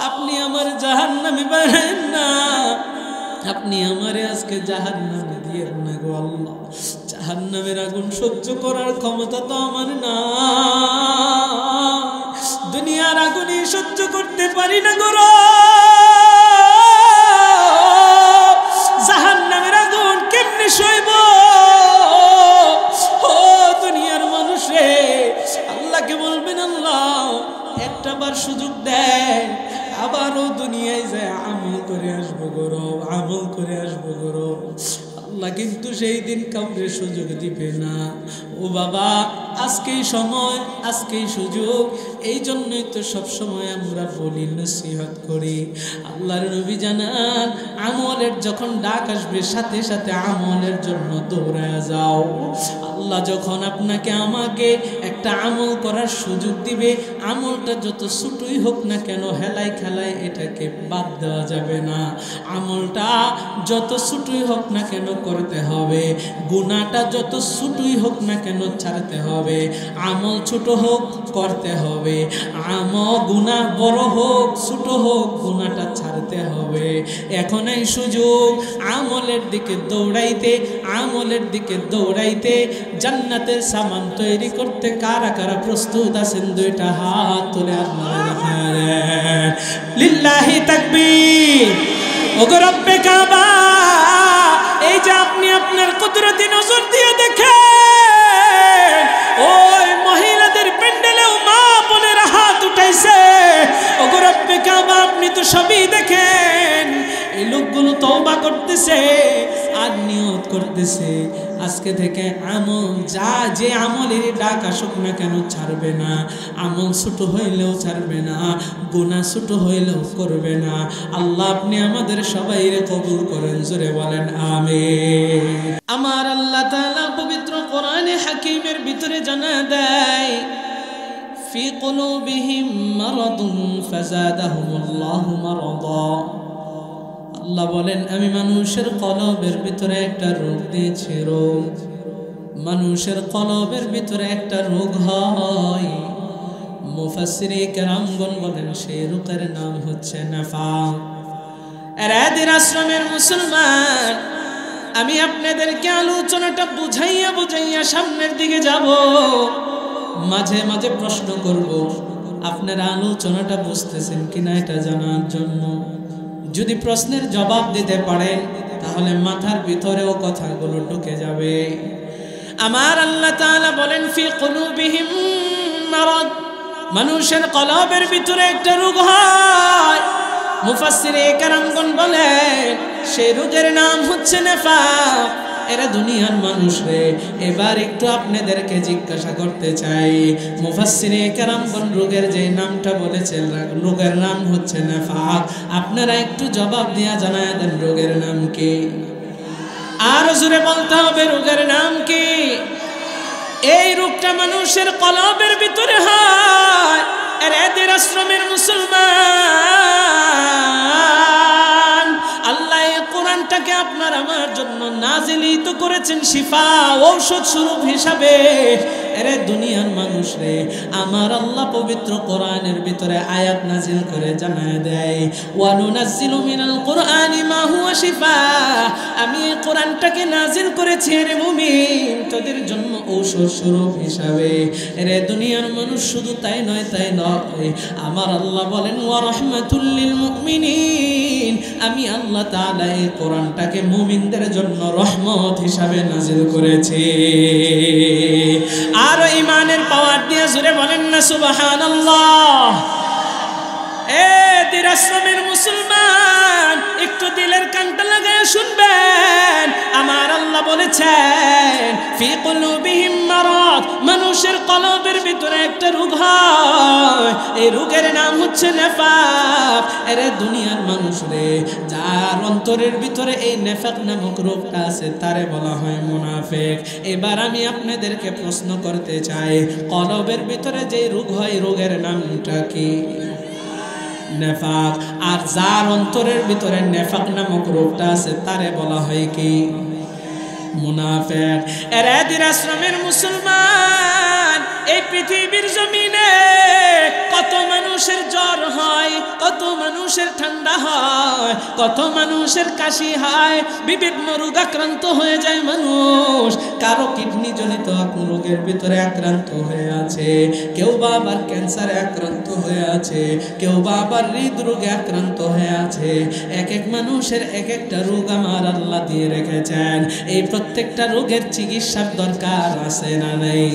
আপনি আমার জাহান্নামে বানায়েন না, আপনি আমারে আজকে জাহান্নামে দিয়েন না গো আল্লাহ। জাহান্নামের আগুন সহ্য করার ক্ষমতা তো আমার না, দুনিয়ার আগুনই সহ্য করতে পারি না গো। জাহান্নামের আগুন কেমনে সইব? আল্লাহকে বলবেন, আল্লাহ একটা বার সুযোগ দেয়, আবারও দুনিয়ায় যায় আমল করে আসবো গৌরব, আমল করে আসবো গৌরব। আল্লাহ কিন্তু সেই দিন কাউকে সুযোগ দিবে না। ও বাবা, আজকেই সময়, আজকেই সুযোগ। এই জন্যই তো সব সময় আমরা বলি, নসিহত করি। আল্লাহর নবী জানান, আমলের যখন ডাক আসবে সাথে সাথে আমলের জন্য দৌড়ায় যাও। আল্লাহ যখন আপনাকে আমাকে একটা আমল করার সুযোগ দিবে, আমলটা যত ছোটই হোক না কেন, হেলাই খেলায় এটাকে বাদ দেওয়া যাবে না। আমলটা যত ছোটই হোক না কেন করতে হবে, গুনাহটা যত ছোটই হোক না কেন ছাড়তে হবে। আমল ছোট হোক করতে হবে, আমল গুনাহ বড় হোক ছোট হোক গুনাহটা ছাড়তে হবে। এখন এই সুযোগ আমলের দিকে দৌড়াইতে, আমলের দিকে দৌড়াইতে, জান্নাতের সামান তৈরি করতে কারা কারা প্রস্তুত আছেন? দুইটা হাত তুলে আল্লাহর দরবারে লিল্লাহি তাকবীর। ওগো রব্বে কাবা, এই যে আপনি আপনার কুদরতি নজর দিয়ে দেখেন, ওই মহিলাদের প্যান্ডেলেও মা বোনেরা হাত উঠাইছে। ওগো রব্বে কাবা, আপনি তো সবই দেখেন। এই লোকগুলো তওবা করতেছে আর নিয়ত করতেছে, আজকে থেকে আমল যে আমলের ডাক আসুক না কেন ছাড়বে না। আমল ছোট হইলেও ছাড়বে না, গুনাহ ছোট হইলেও করবে না। আল্লাহ আপনি আমাদের সবাইরে কবুল করেন, জোরে বলেন আমিন। আমার আল্লাহ তাআলা পবিত্র কোরআনে হাকিমের ভিতরে জানা দেয়, ফি কুলুবিহিম মারাদুন ফাযাদাহুমুল্লাহু মারাদা। আল্লাহ বলেন, আমি মানুষের কলবের ভিতরে একটা রোগ দিয়েছি। রোগ, মানুষের কলবের ভিতরে একটা রোগ হয়। মুফাসসিরে কেরামগণ বলেন সেই রোগের নাম হচ্ছে নিফাক। এরাদের আশ্রমের মুসলমান, আমি আপনাদেরকে আলোচনাটা বুঝাইয়া বুঝাইয়া সামনের দিকে যাব। মাঝে মাঝে প্রশ্ন করব, আপনারা আলোচনাটা বুঝতেছেন কিনা এটা জানার জন্য। যদি প্রশ্নের জবাব দিতে পারেন তাহলে মাথার ভিতরেও কথাগুলো ঢুকে যাবে। আমার আল্লাহ তাআলা বলেন, ফি কুলুবিহিম মারাদ, মানুষের কলবের ভিতরে একটা রোগ হয়। মুফাসসিরে কেরামগণ বলেন সেই রোগের নাম হচ্ছে নিফাক। এরা দুনিয়ার মানুষ রে। এবার একটু আপনাদেরকে জিজ্ঞাসা করতে চাই, মুফাসসিরে কেরামগণ রোগের যে নামটা বলেছেন, রোগের নাম হচ্ছে নিফাক। আপনারা একটু জবাব দিয়া জানায় দেন রোগের নাম কি? আর জোরে বলতে হবে, রোগের নাম কি? এই রোগটা মানুষের কলবের ভিতরে হয়। এদের আশ্রমের মুসলমান, আল্লাহ এই কোরআনটাকে আপনার আমার জন্য নাজিলিত করেছেন শিফা, ঔষধ স্বরূপ হিসাবে। এরে দুনিয়ার মানুষ রে, আমার আল্লাহ পবিত্র কোরআনের ভিতরে আয়াত নাজিল করে জানায় দেয়, ওয়া নুনাজ্জিলু মিনাল কোরআনি মা হুয়া শিফা। আমি এই কোরআনটাকে নাজিল করেছি রে মুমিন তোদের জন্য ঔষধ স্বরূপ হিসাবে। এরে দুনিয়ার মানুষ, শুধু তাই নয়, তাই নয়, আমার আল্লাহ বলেন, ওয়া রাহমাতুল লিল মুমিনিন। আমি আল্লাহ তাআলা এই কোরআনটাকে মুমিনদের জন্য রহমত হিসাবে নাজিল করেছি। আর ঈমানের পাওয়ার দিয়ে জোরে বলেন না সুবহানাল্লাহ। এদের আশ্রমের মুসলমান, একটু দিলের কানটা লাগায় শুনবেন। আমার আল্লাহ বলেছেন, ফি কুলুবিহিম মারাদ, মানুষের কলবের ভিতরে একটা রোগ হয়। এই রোগের নাম হচ্ছে নিফাক। এরে দুনিয়ার মানুষ রে, যার অন্তরের ভিতরে এই নিফাক নামক রোগটা আছে তারে বলা হয় মুনাফিক। এবার আমি আপনাদেরকে প্রশ্ন করতে চাই, কলবের ভিতরে যে রোগ হয়, রোগের নামটা কি? নেফাক। আর যার অন্তরের ভিতরে নেফাক নামক রোগটা আছে তারে বলা হয় কি? মুনাফিক। এরা দিন আশ্রমের মুসলমান, এই পৃথিবীর জমিনে কত মানুষের জ্বর হয়, কত মানুষের ঠান্ডা হয়, কত মানুষের কাশি হয়, বিভিন্ন রোগ আক্রান্ত হয়ে যায় মানুষ। কারো কিডনি জনিত রোগের ভিতরে আক্রান্ত হয়ে আছে, কেউ বা আবার ক্যান্সারে আক্রান্ত হয়ে আছে, কেউ বা আবার হৃদরোগে আক্রান্ত হয়ে আছে। এক এক মানুষের এক একটা রোগ আমার আল্লাহ দিয়ে রেখেছেন। এই প্রত্যেকটা রোগের চিকিৎসার দরকার আছে না নেই?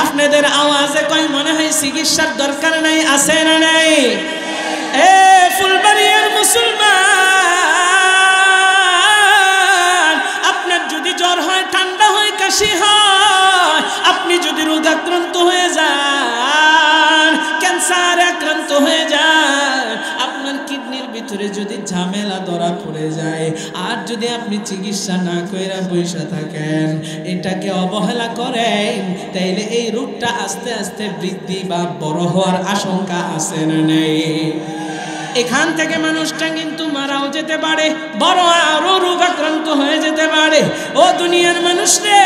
আপনাদের আওয়াজে কই মনে হয় চিকিৎসার দরকার নাই? আছে না নাই? এ ফুলবাড়িয়ার মুসলমান, আপনার যদি জ্বর হয়, ঠান্ডা হয়, কাশি হয়, আপনি যদি রোগাক্রান্ত হয়ে যান, ক্যান্সার আক্রান্ত হয়ে যান, আপনার কিডনির ভিতরে যদি ঝামেলা ধরা পড়ে যায়, আর যদি আপনি চিকিৎসা না কইরা বসে থাকেন, এটাকে অবহেলা করেন, তাইলে এই রোগটা আস্তে আস্তে বৃদ্ধি বা বড় হওয়ার আশঙ্কা আছে না নেই? এখান থেকে মানুষটা কিন্তু মারাও যেতে পারে, বড় আরো রোগাক্রান্ত হয়ে যেতে পারে। ও দুনিয়ার মানুষ রে,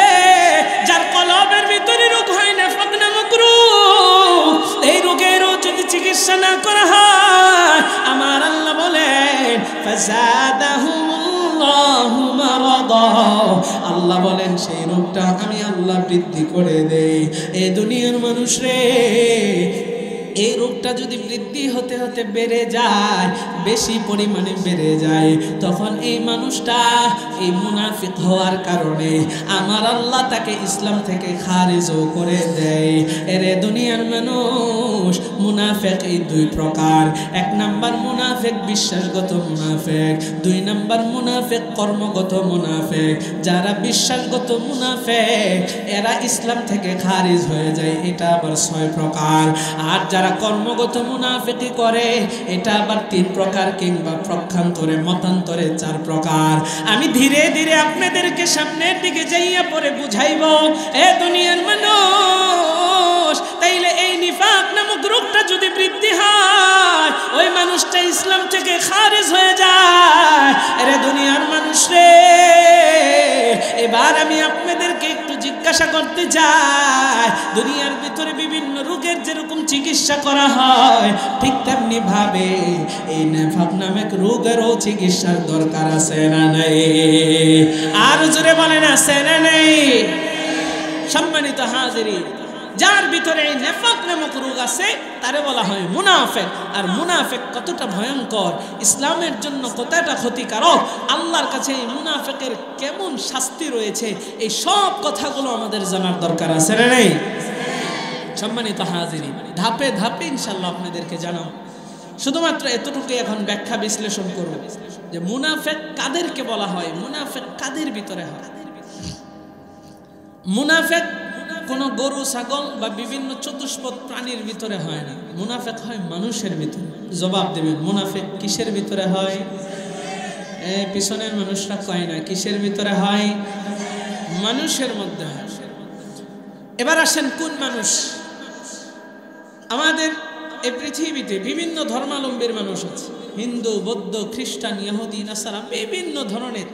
যার কলবের ভিতরে রোগ হয় না, ফাকনা মাকরুহ, এই রোগেরও যদি চিকিৎসা না করা হয়, আমার আল্লাহ বলেন ফাযাদাহুমুল্লাহু মারাদা, আল্লাহ বলেন সেই রোগটা আমি আল্লাহ বৃদ্ধি করে দেই। এই দুনিয়ার মানুষ রে, এই রোগটা যদি বৃদ্ধি হতে হতে বেড়ে যায়, বেশি পরিমাণে বেড়ে যায়, তখন এই মানুষটা এই মুনাফিক হওয়ার কারণে আমার আল্লাহ তাকে ইসলাম থেকে খারিজও করে দেয়। এরে দুনিয়ার মানুষ, মুনাফিক এই দুই প্রকার। এক নাম্বার মুনাফিক বিশ্বাসগত মুনাফিক, দুই নাম্বার মুনাফিক কর্মগত মুনাফিক। যারা বিশ্বাসগত মুনাফিক, এরা ইসলাম থেকে খারিজ হয়ে যায়, এটা আবার 6 প্রকার। আর যারা কর্মগত মুনাফিকি করে, এটা আবার 3 প্রকার, কিংবা প্রক্ষান্তরে মতান্তরে 4 প্রকার। আমি ধীরে ধীরে আপনাদেরকে সামনের দিকে যাইয়া পরে বুঝাইব। এ দুনিয়ার মানুষ, তাইলে এই নিফাক নামক রোগটা যদি বৃদ্ধি হয়, ওই মানুষটা ইসলাম থেকে খারিজ হয়ে যায়। আরে দুনিয়ার মানুষ রে, এবার আমি আপনাদেরকে একটু জিজ্ঞাসা করতে চাই, দুনিয়ার ভিতরে বিভিন্ন রোগের যেরকম চিকিৎসা করা হয়, ঠিক তেমনি ভাবে এই নিফাক নামক রোগেরও চিকিৎসার দরকার আছে না নাই? আর জোরে বলেন, আছে না নাই? সম্মানিত হাজিরিন, যার ভিতরে এই নিফাক নামক রোগ আছে, তারে বলা হয় মুনাফিক। আর মুনাফিক কতটা ভয়ঙ্কর, ইসলামের জন্য কতটা ক্ষতিকারক, আল্লাহর কাছে এই মুনাফিকের কেমন শাস্তি রয়েছে, এই সব কথাগুলো আমাদের জানার দরকার আছে না নাই? সম্মানিত হাজিরিন, ধাপে ধাপে ইনশাআল্লাহ আপনাদেরকে জানাও। শুধুমাত্র এতটুকু এখন ব্যাখ্যা বিশ্লেষণ করব যে মুনাফিক কাদেরকে বলা হয়, মুনাফিক কাদের ভিতরে হয়। মুনাফিক কোন গরু, ছাগল বা বিভিন্ন চতুষ্পদ প্রাণীর ভিতরে হয় না, মুনাফিক হয় মানুষের ভিতরে। জবাব দেবেন, মুনাফিক কিসের ভিতরে হয়? পিছনের মানুষরা কয় না, কিসের ভিতরে হয়? মানুষের মধ্যে হয়। এবার আসেন, কোন মানুষ? আমাদের এই পৃথিবীতে বিভিন্ন ধর্মাবলম্বীর মানুষ আছে, হিন্দু, বৌদ্ধ, খ্রিস্টান, ইহুদি, নাসারা, বিভিন্ন ধরনের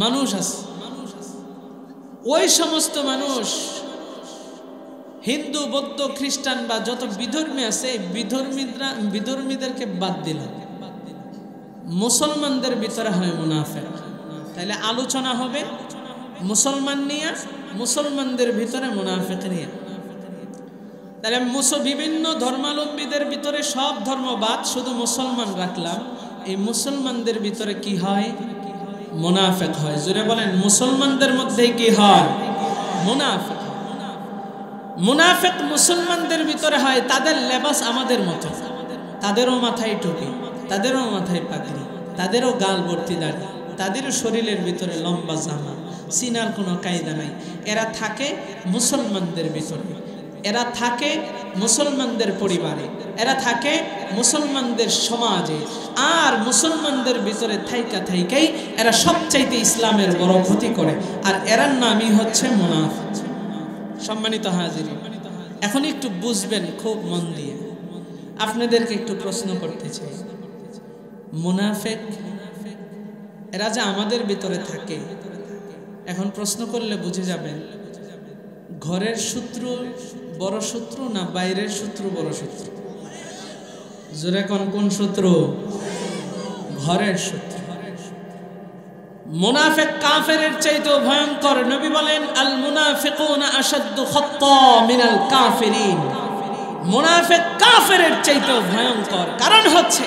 মানুষ আছে। ওই সমস্ত মানুষ, হিন্দু, বৌদ্ধ, খ্রিস্টান বা যত বিধর্মী আছে, বিধর্মীদেরকে বাদ দিলাম, মুসলমানদের ভিতরে হয় মুনাফিক। তাহলে আলোচনা হবে মুসলমান নিয়ে, মুসলমানদের ভিতরে মুনাফিক নিয়ে। তাহলে বিভিন্ন ধর্মাবলম্বীদের ভিতরে সব ধর্মবাদ, শুধু মুসলমান রাখলাম। এই মুসলমানদের ভিতরে কি হয়? মুনাফিক হয়। জোরে বলেন, মুসলমানদের মধ্যে কি হয়? মুনাফিক। মুনাফিক মুসলমানদের ভিতরে হয়। তাদের লেবাস আমাদের মতো, তাদেরও মাথায় টুপি, তাদেরও মাথায় পাগড়ি, তাদেরও গাল ভর্তি দাড়ি, তাদেরও শরীরের ভিতরে লম্বা জামা, সিনার কোনো কায়দা নাই। এরা থাকে মুসলমানদের ভিতরে, এরা থাকে মুসলমানদের পরিবারে, এরা থাকে মুসলমানদের সমাজে। আর মুসলমানদের ভিতরে থাইকা থাইকাই এরা সবচাইতে ইসলামের বড় ক্ষতি করে, আর এরার নামই হচ্ছে মুনাফিক। সম্মানিত হাজিরিন, এখন একটু বুঝবেন খুব মন দিয়ে। আপনাদেরকে একটু প্রশ্ন করতে চাই, মুনাফিক এরা যে আমাদের ভিতরে থাকে, এখন প্রশ্ন করলে বুঝে যাবেন ঘরের শত্রু বড় শত্রু না বাইরের শত্রু বড় শত্রু? জোরে কোন শত্রু? ঘরের শত্রু। মুনাফিক কাফেরের চাইতেও ভয়ঙ্কর। নবী বলেন আল মুনাফিকুনা আশাদ্দু খাত্তা মিনাল কাফিরিন। মুনাফিক কাফেরের চাইতেও ভয়ঙ্কর। কারণ হচ্ছে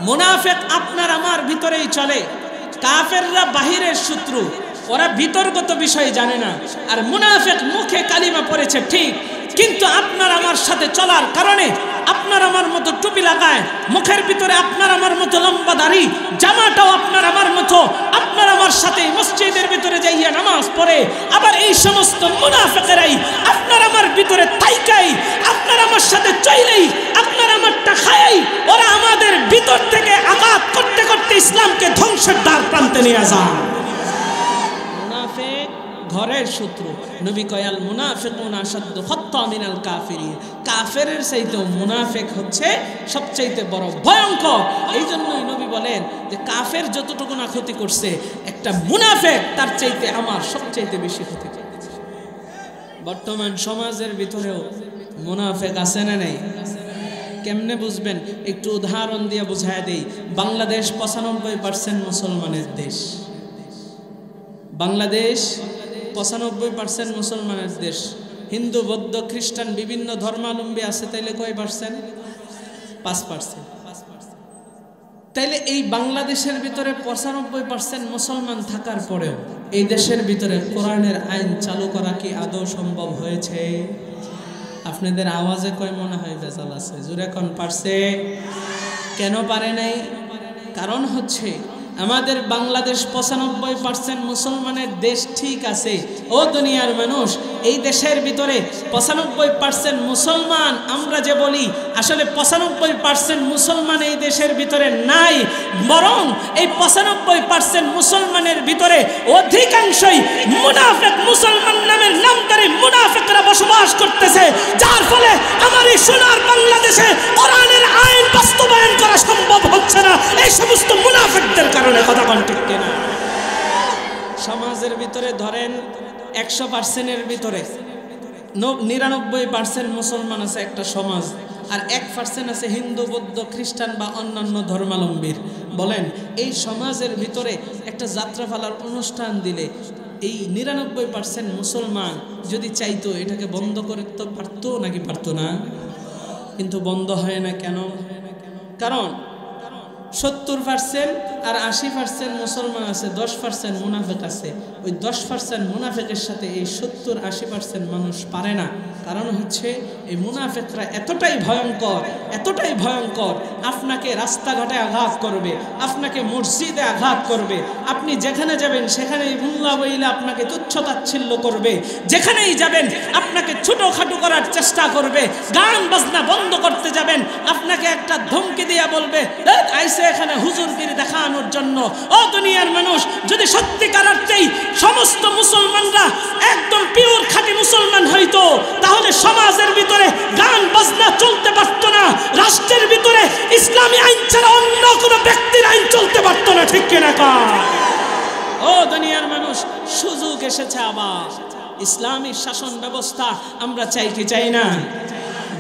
মুনাফিক আপনার আমার ভিতরেই চলে, কাফেররা বাহিরের শত্রু, ওরা ভিতরগত বিষয় জানে না। আর মুনাফিক মুখে কালিমা পড়েছে ঠিক, কিন্তু আপনার আমার সাথে চলার কারণে আপনার আমার মতো টুপি লাগায়, মুখের ভিতরে আপনার আমার মতো লম্বা দাড়ি, জামাটাও আপনার আমার মতো, আপনার আমার সাথে মসজিদের ভিতরে যাইয়া নামাজ পড়ে। আবার এই সমস্ত মুনাফিকেরাই আপনার আমার ভিতরে তাইকাই, আপনার আমার সাথে চইলেই, আপনার আমারটা খায়াই, ওরা আমাদের ভিতর থেকে আঘাত করতে করতে ইসলামকে ধ্বংসের দ্বার প্রান্তে নিয়ে যায়। মুনাফিক ঘরের শত্রু। নবী কয় আল মুনাফিকুনা আশাদ্দু খাত্তা মিনাল কাফিরিন। কাফেরের চাইতেও মুনাফিক হচ্ছে সবচাইতে বড় ভয়ঙ্কর। এই জন্যই নবী বলেন যে কাফের যতটুকু না ক্ষতি করছে, একটা মুনাফিক তার চাইতে আমার সবচাইতে বেশি ক্ষতি করছে। বর্তমান সমাজের ভিতরেও মুনাফিক আছে না নেই? কেমনে বুঝবেন? একটু উদাহরণ দিয়ে বুঝায় দেই। বাংলাদেশ 95% মুসলমানের দেশ। বাংলাদেশ 95% মুসলমানের দেশ। হিন্দু বৌদ্ধ খ্রিস্টান বিভিন্ন ধর্মাবলম্বী আছে, তাইলে কয় পার্সেন্ট? 5%। তাইলে এই বাংলাদেশের ভিতরে 95% মুসলমান থাকার পরেও এই দেশের ভিতরে কোরআনের আইন চালু করা কি আদৌ সম্ভব হয়েছে? আপনাদের আওয়াজে কয় মনে হয় ভেজাল আছে? জোরে কোন পারছে? কেন পারে নাই? কারণ হচ্ছে আমাদের বাংলাদেশ 95% মুসলমানের দেশ ঠিক আছে। ও দুনিয়ার মানুষ, এই দেশের ভিতরে 95% মুসলমান আমরা যে বলি, আসলে 95% মুসলমান এই দেশের ভিতরে নাই, বরং এই 95% মুসলমানের ভিতরে অধিকাংশই মুনাফিক মুসলমান নামের নামধারী মুনাফিকরা বসবাস করতেছে, যার ফলে আমার এই সোনার বাংলাদেশে কোরআনের আইন বাস্তবায়ন করা সম্ভব হচ্ছে না এই সমস্ত মুনাফিকদের কারণে। কথা কোন ঠিক কিনা? সমাজের ভিতরে ধরেন 100%-এর ভিতরে 99% মুসলমান আছে একটা সমাজ, আর 1% আছে হিন্দু বৌদ্ধ খ্রিস্টান বা অন্যান্য ধর্মাবলম্বীর। বলেন এই সমাজের ভিতরে একটা যাত্রাপালার অনুষ্ঠান দিলে এই 99% মুসলমান যদি চাইতো এটাকে বন্ধ করতে পারতো নাকি পারতো না? কিন্তু বন্ধ হয় না কেন? কারণ 70% আর 80% মুসলমান আছে, 10% মুনাফিক আছে। ওই 10% মুনাফিকের সাথে এই 70-80% মানুষ পারে না। কারণ হচ্ছে এই মুনাফিকরা এতটাই ভয়ঙ্কর, এতটাই ভয়ঙ্কর, আপনাকে রাস্তাঘাটে আঘাত করবে, আপনাকে মসজিদে আঘাত করবে, আপনি যেখানে যাবেন সেখানেই মুল্লা বইলে আপনাকে তুচ্ছ-তাচ্ছিল্য করবে, যেখানেই যাবেন আপনাকে ছোটোখাটো করার চেষ্টা করবে, গান বাজনা বন্ধ করতে যাবেন আপনাকে একটা ধমকি দিয়ে বলবে আইসে এখানে হুজুরগিরি দেখানোর জন্য। ও দুনিয়ার মানুষ, যদি সত্যিকার অর্থেই সমস্ত মুসলমানরা একদম পিওর খাঁটি মুসলমান হইতো, তাহলে সমাজের ভিতরে গান বাজনা চলতে পারত না, রাষ্ট্রের ভিতরে ইসলামী আইন ছাড়া অন্য কোনো ব্যক্তির আইন চলতে পারত না। ঠিক কিনা? ও দুনিয়ার মানুষ, সুযোগ এসেছে আবার ইসলামী শাসন ব্যবস্থা আমরা চাই কি চাই না?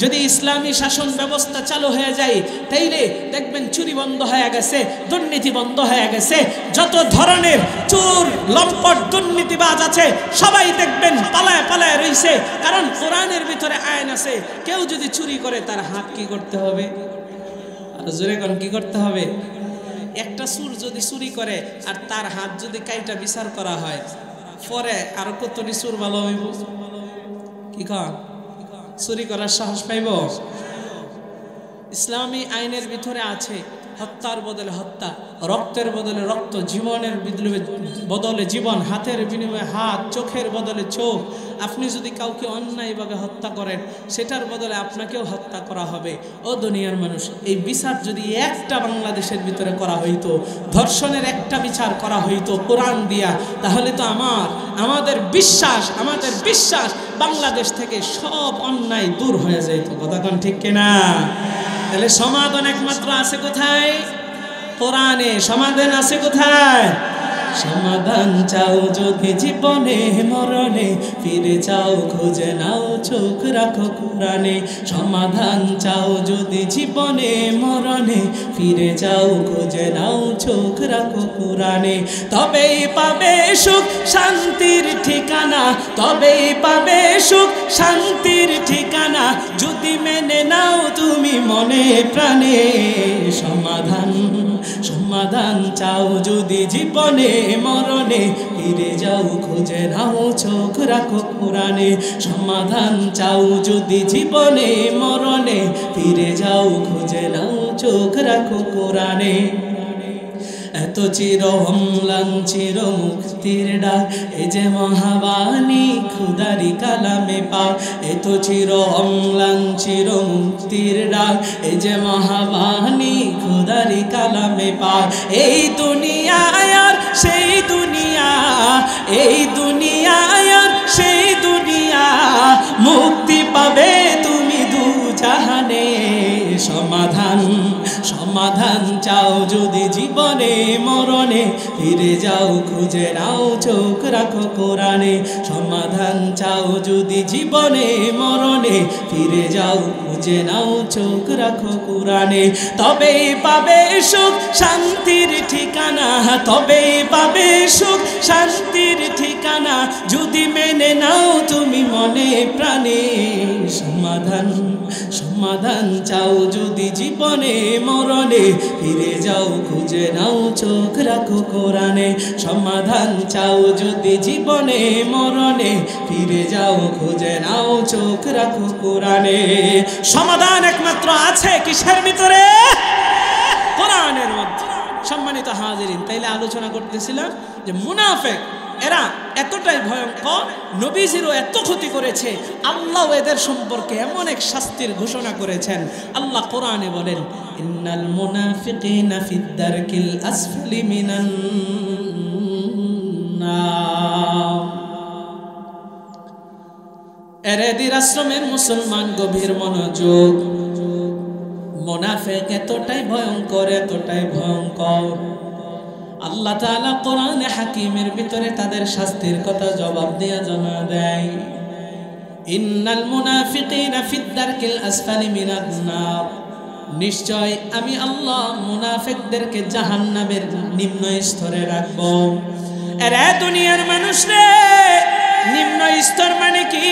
যদি ইসলামী শাসন ব্যবস্থা চালু হয়ে যায় তাইলে দেখবেন চুরি বন্ধ হয়ে গেছে, দুর্নীতি বন্ধ হয়ে গেছে, যত ধরনের চোর লম্পট দুর্নীতিবাজ আছে সবাই দেখবেন পালায় পালায় রইছে। কারণ কোরআনের ভিতরে আইন আছে, কেউ যদি চুরি করে তার হাত কি করতে হবে? আর জোরে কোন কি করতে হবে? একটা চোর যদি চুরি করে আর তার হাত যদি কাইটা বিচার করা হয়, পরে আর কতটি চোর ভালো হইব? কি কন? চুরি করার সাহস পাইব? ইসলামী আইনের ভিতরে আছে হত্যার বদলে হত্যা, রক্তের বদলে রক্ত, জীবনের বদলে জীবন, হাতের বিনিময়ে হাত, চোখের বদলে চোখ। আপনি যদি কাউকে অন্যায়ভাবে হত্যা করেন সেটার বদলে আপনাকেও হত্যা করা হবে। ও দুনিয়ার মানুষ, এই বিচার যদি একটা বাংলাদেশের ভিতরে করা হইতো, ধর্ষণের একটা বিচার করা হইতো কোরআন দিয়া, তাহলে তো আমাদের বিশ্বাস বাংলাদেশ থেকে সব অন্যায় দূর হয়ে যেত। কথা কোন ঠিক কিনা? তাহলে সমাধান একমাত্র আছে কোথায়? কোরআনে। সমাধান আছে কোথায়? সমাধান চাও যদি জীবনে মরণে, ফিরে যাও খুঁজে নাও চোখ রাখো কোরআনে। সমাধান চাও যদি জীবনে মরণে, ফিরে যাও খুঁজে নাও চোখ রাখো কোরআনে। তবেই পাবে সুখ শান্তির ঠিকানা, তবেই পাবে সুখ শান্তির ঠিকানা, যদি মেনে নাও তুমি মনে প্রাণে। সমাধান সমাধান চাও যদি জীবনে মরণে, ফিরে যাও খুঁজে নাও চোখ রাখো কোরআনে। সমাধান চাও যদি জীবনে মরণে, ফিরে যাও খুঁজে নাও চোখ রাখো কোরআনে। এত চির অম্লান চির মুক্তির ডাক, এ যে মহাবাণী খুদারি কালামে পাক। এত চির অম্লান চির মুক্তির ডাক, এ যে মহাবাণী খুদারি কালামে পাক। এই দুনিয়া আর সেই দুনিয়া, এই দুনিয়া আর সেই দুনিয়া, মুক্তি পাবে তুমি দু জাহানে। সমাধান সমাধান চাও যদি জীবনে মরণে, ফিরে যাও খুঁজে নাও চোখ রাখো কোরআনে। সমাধান চাও যদি জীবনে মরণে, ফিরে যাও খুঁজে নাও চোখ রাখো কোরআনে। তবেই পাবে সুখ শান্তির ঠিকানা, তবেই পাবে সুখ শান্তির ঠিকানা, যদি মেনে নাও তুমি মনে প্রাণে। সমাধান সমাধান চাও যদি জীবনে মরণে, ফিরে যাও খুঁজে নাও চোখ রাখো কোরআনে। সমাধান চাও যদি জীবনে মরণে, ফিরে যাও খুঁজে নাও চোখ রাখো কোরআনে। সমাধান একমাত্র আছে কিসের ভিতরে? কোরআনের মধ্যে। সম্মানিত হাজিরিন, তাইলে আলোচনা করতেছিলাম যে মুনাফিক এরা এতটাই ভয়ঙ্কর, নবীজিরও এত ক্ষতি করেছে, আল্লাহ এদের সম্পর্কে এমন এক শাস্তির ঘোষণা করেছেন। আল্লাহ কোরআনে বলেন, ইন্নাল মুনাফিকিনা ফিদ দারকিল আসফালি মিনান নার। এরেদির আশ্রমের মুসলমান গভীর মনোযোগ। মুনাফিক এতটাই ভয়ঙ্কর, এতটাই ভয়ঙ্কর, আল্লাহ তাআলা কোরআনে হাকিমের ভিতরে তাদের শাস্তির কথা জবাব দিয়ে জানা দেয়। ইন্নাল মুনাফিকিনা ফিদ দারকিল আসফালি মিনান নার, নিশ্চয় আমি আল্লাহ মুনাফিকদেরকে জাহান্নামের নিম্ন স্তরে রাখব। এরা দুনিয়ার মানুষ রে, নিম্ন স্তর মানে কি?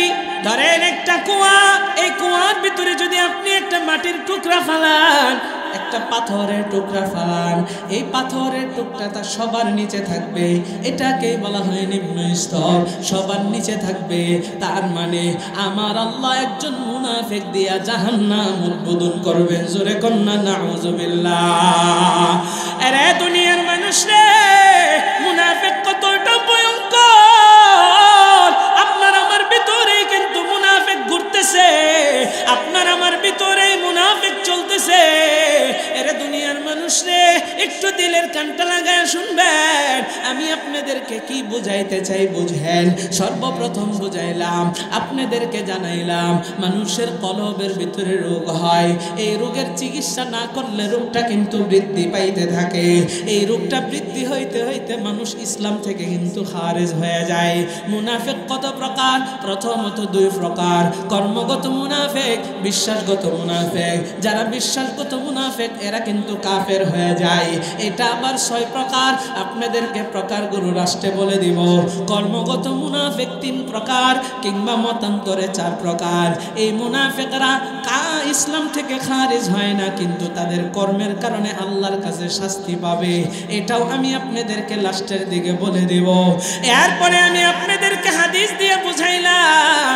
ধরেন একটা কুয়া, এই কুয়ার ভিতরে যদি আপনি একটা মাটির টুকরা ফালান, একটা পাথরের টুকরা ফালান, এই পাথরের টুকরাটা সবার নিচে থাকবে, এটাকে বলা হয় নিম্ন স্তর, সবার নিচে থাকবে। তার মানে আমার আল্লাহ একজন মুনাফিক দিয়া জাহান্নাম উদ্বোধন করবেন। জোরে কন্না নাউজুবিল্লাহ। আরে দুনিয়ার মানুষ রে, মুনাফিক কতটা ভয়ঙ্কর, আপনার আমার ভিতরে কিন্তু মুনাফিক ঘুরতেছে, আপনার আমার ভিতরে মুনাফিক চলতেছে। এরে দুনিয়ার মানুষ রে, একটু দিলের কানটা লাগায় শুনবেন, আমি আপনাদেরকে কি বুঝাইতে চাই বুঝেন। সর্বপ্রথম বুঝাইলাম, আপনাদেরকে জানাইলাম, মানুষের কলবের ভিতরে রোগ হয়, এই রোগের চিকিৎসা না করলে রোগটা কিন্তু বৃদ্ধি পাইতে থাকে। এই রোগটা বৃদ্ধি হইতে হইতে মানুষ ইসলাম থেকে কিন্তু খারিজ হয়ে যায়। মুনাফিক কত প্রকার? প্রথমত দুই প্রকার, কর্মগত মুনাফিক, বিশ্বাসগত মুনাফিক। যারা বিশ্বাসগত মুনাফিক এরা কিন্তু কাফের হয়ে যায়। এটা আবার 6 প্রকার, আপনাদেরকে প্রকারগুলো রাষ্ট্রে বলে দিব। কর্মগত মুনাফিক 3 প্রকার, কিংবা মতান্তরে 4 প্রকার। এই মুনাফিকরা ইসলাম থেকে খারিজ হয় না, কিন্তু তাদের কর্মের কারণে আল্লাহর কাছে শাস্তি পাবে। এটাও আমি আপনাদেরকে লাস্টের দিকে বলে দেব। এরপরে আমি আপনাদেরকে হাদিস দিয়ে বুঝাইলাম,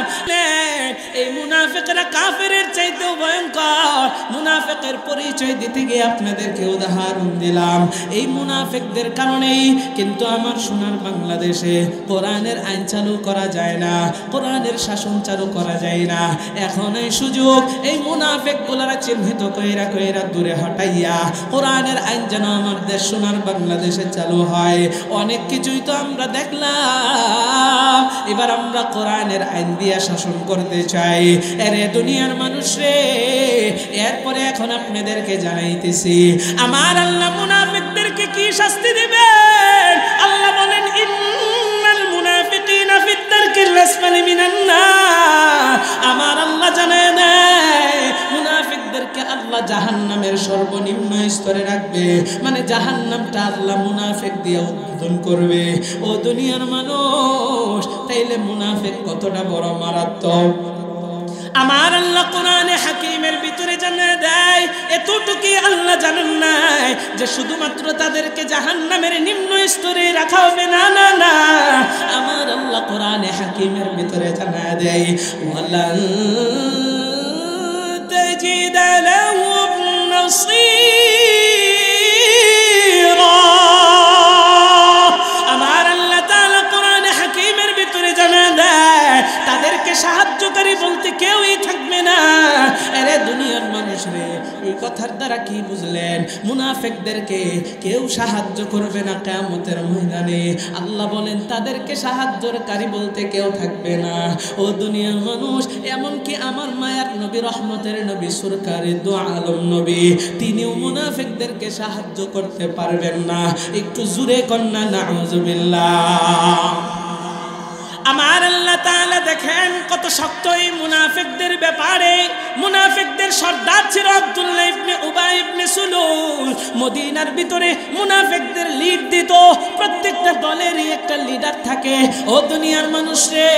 এই মুনাফিকরা কাফেরের চাইতেও ভয়ঙ্কর। মুনাফিকের পরিচয় দিতে গিয়ে আপনাদেরকে উদাহরণ দিলাম। এই মুনাফিকদের কারণেই কিন্তু আমার সোনার বাংলাদেশে কোরআনের আইন চালু করা যায় না, কোরআনের শাসন চালু করা যায় না। এখন এই সুযোগ, এই মুনাফিকগুলোরা চিহ্নিত কইরা কইরা দূরে হটাইয়া কোরআনের আইন যেন আমাদের সোনার বাংলাদেশে চালু হয়। অনেক কিছুই তো আমরা দেখলাম, এবার আমরা কোরআনের আইন দিয়ে শাসন করতে চাই। এরে দুনিয়ার মানুষ রে, এরপরে এখন আপনাদেরকে জানাইতেছি, আমার আল্লাহ মুনাফিকদেরকে কি শাস্তি দিবেন। আল্লাহ স্তরে রাখবে, মানে জাহান্নামটা আল্লাহ মুনাফিক দিয়ে উদ্বোধন করবে। ও দুনিয়ার মানুষ, তাইলে মুনাফিক কতটা বড় মারাত্মক। আমার আল্লাহ কোরআনে হাকিমের ভিতরে জানিয়ে দেয়, এতটুকুই আল্লাহ জানেন নাই যে শুধুমাত্র তাদেরকে জাহান্নামের নিম্ন স্তরে রাখা হবে, না না না, আমার আল্লাহ কোরআনে হাকিমের ভিতরে জানিয়ে দেয়, ওয়ালান তাজিদ লাহুম নাসীরা। আমার আল্লাহ তাআলা কোরআনে হাকিমের ভিতরে জানিয়ে দেয় তাদেরকে সাহায্যকারী বলতে কেউই থাকবে না। আরে দুনিয়ার মানুষ রে, এই কথার দ্বারা কি বুঝলেন? মুনাফিকদেরকে কেউ সাহায্য করবে না কিয়ামতের ময়দানে। আল্লাহ বলেন তাদেরকে সাহায্যকারী বলতে কেউ থাকবে না। ও দুনিয়ার মানুষ, এমন কি আমার মায়ার নবী, রহমতের নবী, সরকারি দু আলম নবী, তিনিও মুনাফিকদেরকে সাহায্য করতে পারবেন না। একটু জোরে কন্যা নাউজুবিল্লাহ। আমার আল্লাহ তাআলা দেখেন কত শক্ত এই মুনাফিকদের ব্যাপারে। মুনাফিকদের সর্দার ছিল আব্দুল্লাহ ইবনে উবাই ইবনে সুলুল। মদিনার ভিতরে মুনাফিকদের লিড দিত। প্রত্যেকটা দলেরই একটা লিডার থাকে। ও দুনিয়ার মানুষ রে,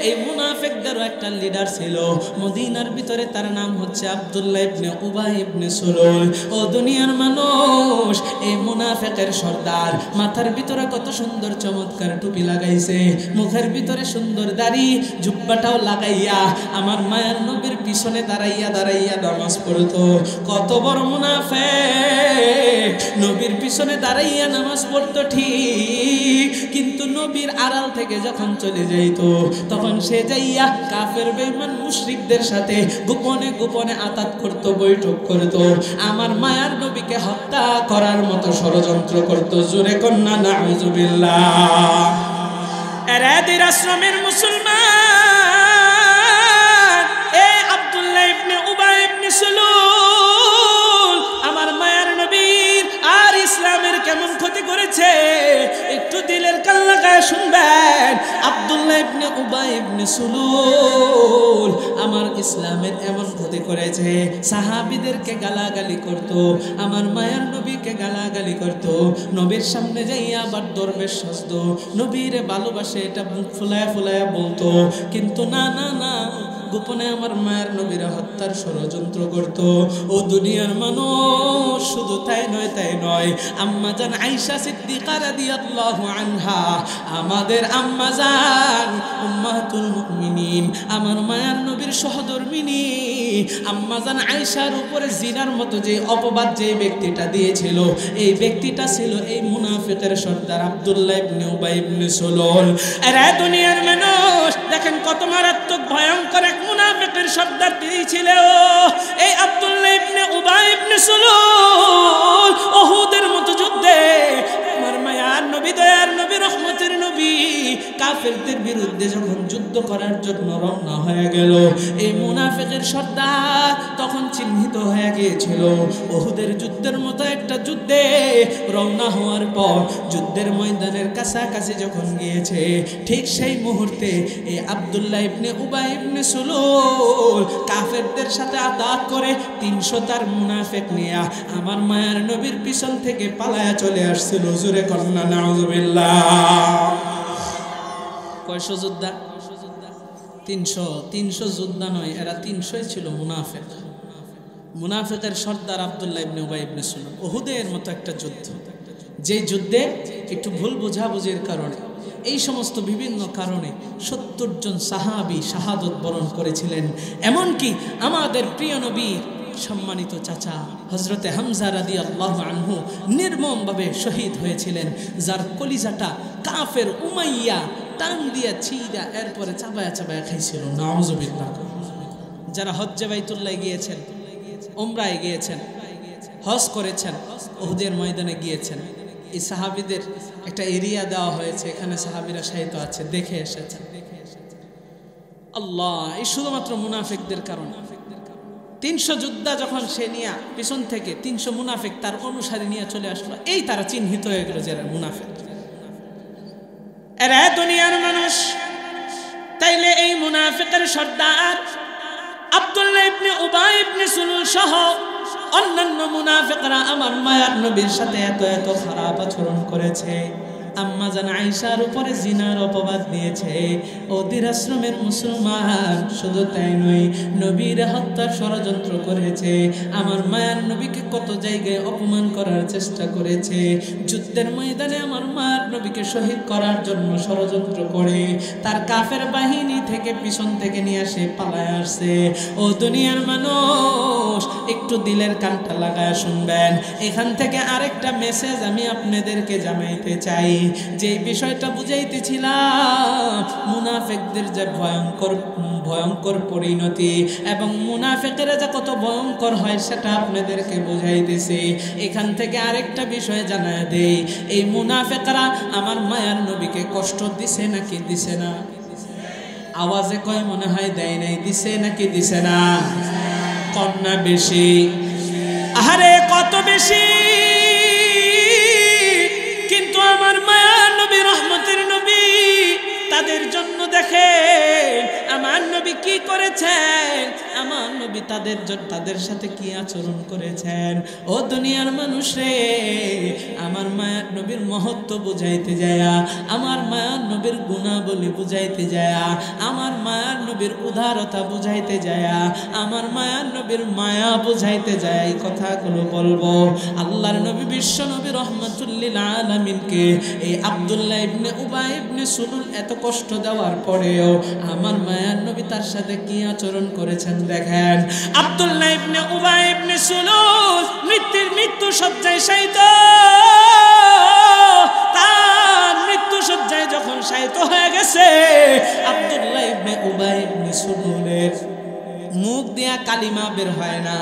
এই মুনাফিকদেরও একটা লিডার ছিল মদিনার ভিতরে, তার নাম হচ্ছে আব্দুল্লাহ ইবনে উবাই ইবনে সুলুল। ও দুনিয়ার মানুষ, এই মুনাফিকের সর্দার মাথার ভিতরে কত সুন্দর চমৎকার টুপি লাগাইছে, মুখের ভিতরে সুন্দর দাড়ি, জুব্বাটাও লাগাইয়া আমার মায়ের নবীর পিছনে দাঁড়াইয়া দাঁড়াইয়া নামাজ পড়তো। কত বড় মুনাফিক! নবীর পিছনে দাঁড়াইয়া নামাজ পড়তো ঠিক, কিন্তু নবীর আড়াল থেকে যখন চলে যাইতো তখন সে যাইয়া কাফের বেঈমান মুশরিকদের সাথে গোপনে গোপনে আতাত করতো, বৈঠক করতো, আমার মায়ার নবীকে হত্যা করার মতো ষড়যন্ত্র করতো। জোরে কন্যা নাউজুবিল্লাহ। এরাদের আশ্রমের মুসলমান, এ আব্দুল্লাহ ইবনে উবাই ইবনে সুলুল আমার মায়ার নবীর আর ইসলামের কেমন ক্ষতি করেছে একটু দিলের কান লাগায় শুনবেন। আব্দুল্লাহ ইবনে উবাই ইবনে সুলুল আমার ইসলামের এমন ক্ষতি করেছে, সাহাবীদেরকে গালাগালি করত, আমার মায়ার নবীকে গালাগালি করত, নবীর সামনে যাইয়া আবার দরবেশ সাজতো, নবীরে ভালোবাসে এটা মুখ ফুলায়া ফুলায়া বলতো, কিন্তু না না না, গোপনে আমার মায়ের নবীরা হত্যার ষড়যন্ত্র করত। ও দুনিয়ার মানুষ, শুধু তাই নয় তাই নয়, আম্মাজান আয়েশা সিদ্দিকা রাদিয়াল্লাহু আনহা, আমাদের আম্মাজান উম্মাতুল মুমিনিন, আমার মায়ের নবীর সহধর্মিনী আম্মাজান আয়েশার উপরে জিনার মতো যে অপবাদ যে ব্যক্তিটা দিয়েছিল, এই ব্যক্তিটা ছিল এই মুনাফিকের সর্দার আব্দুল্লাহ ইবনে উবাই ইবনে সুলুল। আরে দুনিয়ার মানুষ, দেখেন কত মারাত্মক ভয়ঙ্কর এক মুনাফিকের সর্দার তিনি ছিল এই আব্দুল্লাহ ইবনে উবাই ইবনে সুলুল। উহুদের মতো যুদ্ধে আমার মায়ার নবী, দয়ার নবী, রহমতের নবী কাফেরদের বিরুদ্ধে যখন যুদ্ধ করার জন্য রওনা হয়ে গেল, এই মুনাফিকের সর্দার তখন চিহ্নিত হয়ে গিয়েছিল। উহুদের যুদ্ধের মতো একটা যুদ্ধে রওনা হওয়ার পর যুদ্ধের ময়দানের কাছাকাছি যখন গিয়েছে, ঠিক সেই মুহূর্তে এই আব্দুল্লাহ ইবনে উবাই ইবনে সুলুল কাফেরদের সাথে আঘাত করে 300 তার মুনাফিক নিয়ে আমার মায়ের নবীর পিছন থেকে পালায়া চলে আসছিল। জোরে কন্যা নাউজুবিল্লাহ। কয়শো যোদ্ধা? 300 যোদ্ধা নয়, এরা 300ই ছিল মুনাফিক। মুনাফিকের সর্দার আব্দুল্লাহ ইবনে উবাই ইবনে সুলুল। উহুদের মতো একটা যুদ্ধ, যে যুদ্ধে একটু ভুল বোঝাবুঝির কারণে, এই সমস্ত বিভিন্ন কারণে 70 জন সাহাবী শাহাদত বরণ করেছিলেন। এমনকি আমাদের প্রিয় নবী সম্মানিত চাচা হযরতে হামজা রাদিয়াল্লাহু আনহু নির্মমভাবে শহীদ হয়েছিলেন, যার কলিজাটা কাফের উমাইয়া টান দিয়া ছিঁড়া এরপরে চাবায়া চাবায়া খাইছিল। নাউজুবিল্লাহ। যারা হজ্জে বাইতুল্লাহ গিয়েছেন, উমরায় গিয়েছেন, হজ করেছেন, উহুদের ময়দানে গিয়েছেন, এই সাহাবীদের একটা এরিয়া দেওয়া হয়েছে, এখানে সাহাবীরা শায়িত আছে, দেখে এসেছেন। আল্লাহ, এই শুধুমাত্র মুনাফিকদের কারণে 300 যোদ্ধা যখন সে নিয়ে পিছন থেকে 300 মুনাফিক তার অনুসারী নিয়ে চলে আসলো, এই তারা চিহ্নিত হয়ে গেল যারা মুনাফিক। এরা দুনিয়ার মানুষ। তাইলে এই মুনাফিকের সর্দার আব্দুল্লাহ ইবনে উবাই ইবনে সুলুল সহ অন্যান্য মুনাফিকরা আমার মায়ার নবীর সাথে এত এত খারাপ আচরণ করেছে, আম্মা জান আয়েশার উপরে জিনার অপবাদ দিয়েছে, ওদের আশ্রমের মুসলমান শুধু তাই নয় নবীর হত্যার ষড়যন্ত্র করেছে, আমার মায়ার নবীকে কত জায়গায় অপমান করার চেষ্টা করেছে, যুদ্ধের ময়দানে আমার মায়ার নবীকে শহীদ করার জন্য ষড়যন্ত্র করে তার কাফের বাহিনী থেকে পিছন থেকে নিয়ে আসে পালায় আসছে। ও দুনিয়ার মানুষ একটু দিলের কানটা লাগায় শুনবেন, এখান থেকে আরেকটা মেসেজ আমি আপনাদেরকে জানাইতে চাই। যে বিষয়টা বুঝাইতেছিলাম মুনাফিকদের যে ভয়ঙ্কর পরিণতি এবং মুনাফিকেরা যে কত ভয়ঙ্কর হয় সেটা আপনাদেরকে বুঝাইতেছি। এখান থেকে আরেকটা বিষয় জানায় দেই, এই মুনাফিকরা আমার মায়ার নবীকে কষ্ট দিছে নাকি দিছে না? আওয়াজে কয় মনে হয় দেয় নাই, দিছে নাকি দিছে না? কন্যা বেশি, আহারে কত বেশি। কিন্তু আমার মায়ার নবী রহমতের নবী, তাদের জন্য দেখেন আমার নবী কি করেছেন, আমার নবী তাদের সাথে কি আচরণ করেছেন। ও দুনিয়ার মানুষ রে, আমার মায়ার নবীর মহত্ব বুঝাইতে যায়া, আমার মায়ার নবীর গুণাবলী বুঝাইতে যায়া, আমার মায়ার নবীর উদারতা বুঝাইতে যায়া, আমার মায়ার নবীর মায়া বুঝাইতে যায় এই কথাগুলো বলবো। আল্লাহর নবী বিশ্ব নবী রহমাতুল লিল আলামিনকে এই আব্দুল্লাহ ইবনে উবাই ইবনে সুলুল এত কষ্ট দেওয়ার পরেও আমার মায়ার নবী তার সাথে কি আচরণ করেছেন দেখেন। আব্দুল্লাহ ইবনে উবাই ইবনে সুলুল মৃত্যু শয্যায় শায়িত, তার মৃত্যু শয্যায় যখন শায়িত হয়ে গেছে, আব্দুল্লাহ ইবনে উবাই ইবনে সুলুলের মুখ দিয়া কালিমা বের হয় না,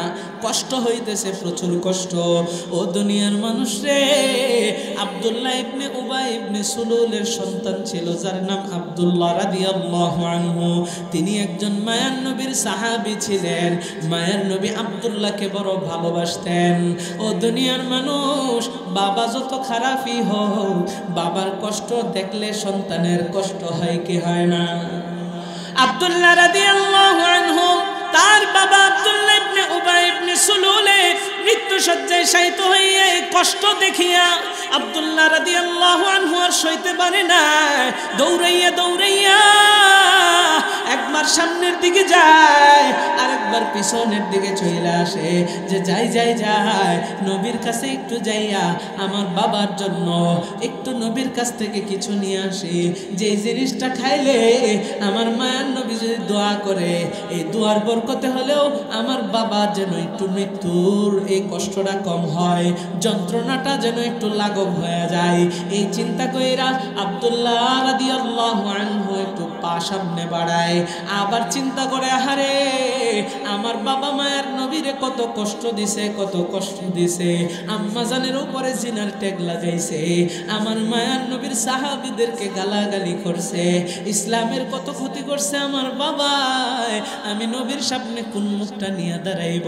কষ্ট হইতেছে, প্রচুর কষ্ট। ও দুনিয়ার মানুষ রে, আব্দুল্লাহ ইবনে উবাই ইবনে সুলুলের সন্তান ছিল যার নাম আব্দুল্লাহ রাদিয়াল্লাহু আনহু। তিনি একজন মায়ার নবীর সাহাবী ছিলেন। মায়ার নবী আব্দুল্লাহকে বড় ভালোবাসতেন। ও দুনিয়ার মানুষ, বাবা যত খারাপই হোক, বাবার কষ্ট দেখলে সন্তানের কষ্ট হয় কি হয় না? আব্দুল্লাহ রাদিয়াল্লাহু আনহু তার বাবা আব্দুল্লাহ ইবনে উবাই ইবনে সুলুলে মৃত্যু শয্যায় শায়িত হইয়া কষ্ট দেখিয়া আব্দুল্লাহ রাদিয়াল্লাহু আনহু আর সইতে পারে না, দৌড়াইয়া একবার সামনের দিকে যায় আর একবার পিছনের দিকে চলে আসে, যে যাই নবীর কাছে একটু যাইয়া আমার বাবার জন্য একটু নবীর কাছ থেকে কিছু নিয়ে আসি, যে জিনিসটা খাইলে আমার মায়ার নবী যদি দোয়া করে, এই দোয়ার বরকতে হলেও আমার বাবা যেন একটু মৃত্যুর এই কষ্টটা কম হয়, যন্ত্রণাটা যেন একটু লাঘব হয়ে যায়। এই চিন্তা কইরা আব্দুল্লাহ রাদিয়াল্লাহু আনহু একটু পা সামনে বাড়ায়, আবার চিন্তা করে আহারে আমার বাবা মায়ের নবীরে কত কষ্ট দিছে, আম্মা জানের উপরে জিনার ট্যাগ লাগাইছে, আমার মায়ের নবীর সাহাবীদেরকে গালাগালি করছে, ইসলামের কত ক্ষতি করছে আমার বাবা, আমি নবীর সামনে কোন মুখটা নিয়ে দাঁড়াইব।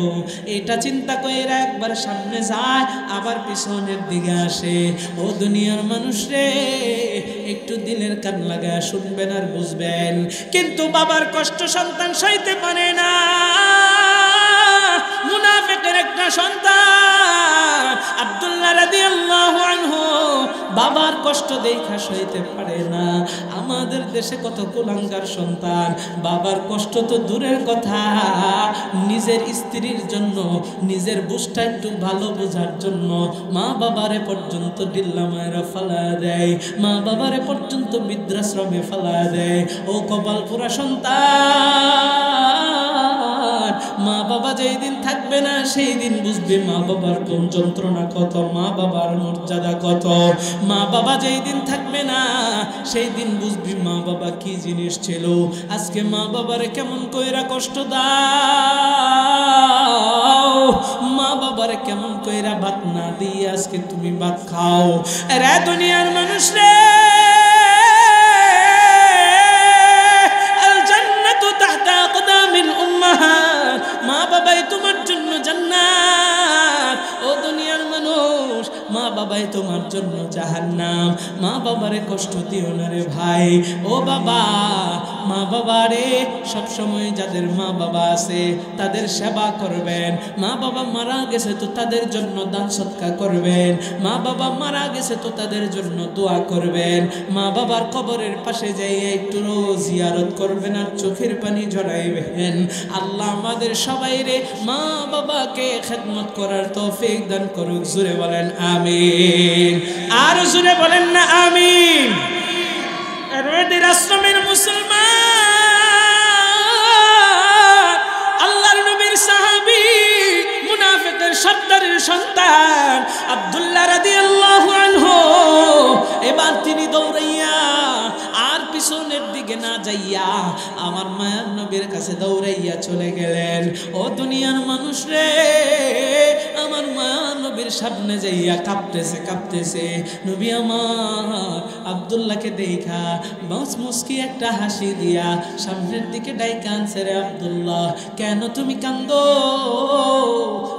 এটা চিন্তা কইরা একবার সামনে যায় আবার পিছনের দিকে আসে। ও দুনিয়ার মানুষ রে, একটু দিলের কান লাগায় শুনবেন আর বুঝবেন। কিন্তু বাবার কষ্ট সন্তান সইতে পারে না। মুনাফিকের একটা সন্তান আব্দুল্লাহ রাদিয়াল্লাহু আনহু বাবার কষ্ট দেখা সইতে পারে না। আমাদের দেশে কত কুলাঙ্গার সন্তান, বাবার কষ্ট তো দূরের কথা, নিজের স্ত্রীর জন্য, নিজের বুঝটা একটু ভালো বোঝার জন্য মা বাবারে পর্যন্ত ডিল্লা মায়েরা ফালা দেয়, মা বাবারে পর্যন্ত বৃদ্ধাশ্রমে ফালা দেয়। ও কপাল পুরা সন্তান, মা বাবা যেই দিন থাকবে না সেই দিন বুঝবে মা বাবার কোন যন্ত্রণা কত, মা বাবার মর্যাদা কত। মা বাবা যেই দিন থাকবে না সেই দিন বুঝবি মা বাবা কি জিনিস ছিল। আজকে মা বাবারে কেমন কইরা কষ্ট দাও, মা বাবারে কেমন কইরা ভাত না দিয়ে আজকে তুমি ভাত খাও। রে দুনিয়ার মানুষ রে, আল জান্নাতু তাহতা আকদামিল উম্মাহাত, মা বাবাই তোমার জন্য জান্নাত। ও দুনিয়ার মানুষ, মা বাবাই তোমার জন্য জাহান্নাম। মা বাবারে কষ্ট দিও না রে ভাই। ও বাবা, মা বাবারে সব সময় যাদের মা বাবা আছে তাদের সেবা করবেন, মা বাবা মারা গেছে তো তাদের জন্য দান সৎকা করবেন, মা বাবা মারা গেছে তো তাদের জন্য দোয়া করবেন, মা বাবার কবরের পাশে যাইয়ে একটু জিয়ারত করবেন আর চোখের পানি ঝরাইবেন। আল্লাহ আমাদের সবাইরে মা বাবাকে খেদমত করার তৌফিক দান করুক। জোরে বলেন আমিন, আর জোরে বলেন না আমিন। রোডের আশ্রমের মুসলমান, আল্লাহর নবীর সাহাবী, মুনাফিকের সর্দারের সন্তান আব্দুল্লাহ রাদিয়াল্লাহু আনহু, এবার তিনি দৌড়াইয়া আর পিছনের দিকে না যাইয়া আমার মায়ার নবীর কাছে দৌড়াইয়া চলে গেলেন। ও দুনিয়ার মানুষ রে, আমার মায়ার নবীর সামনে যাইয়া কাঁপতেছে কাঁপতেছে। নবী আমার আব্দুল্লাহকে দেখা মুচকি একটা হাসি দিয়া সামনের দিকে ডাইকা আনছে। রে আব্দুল্লাহ, কেন তুমি কান্দো,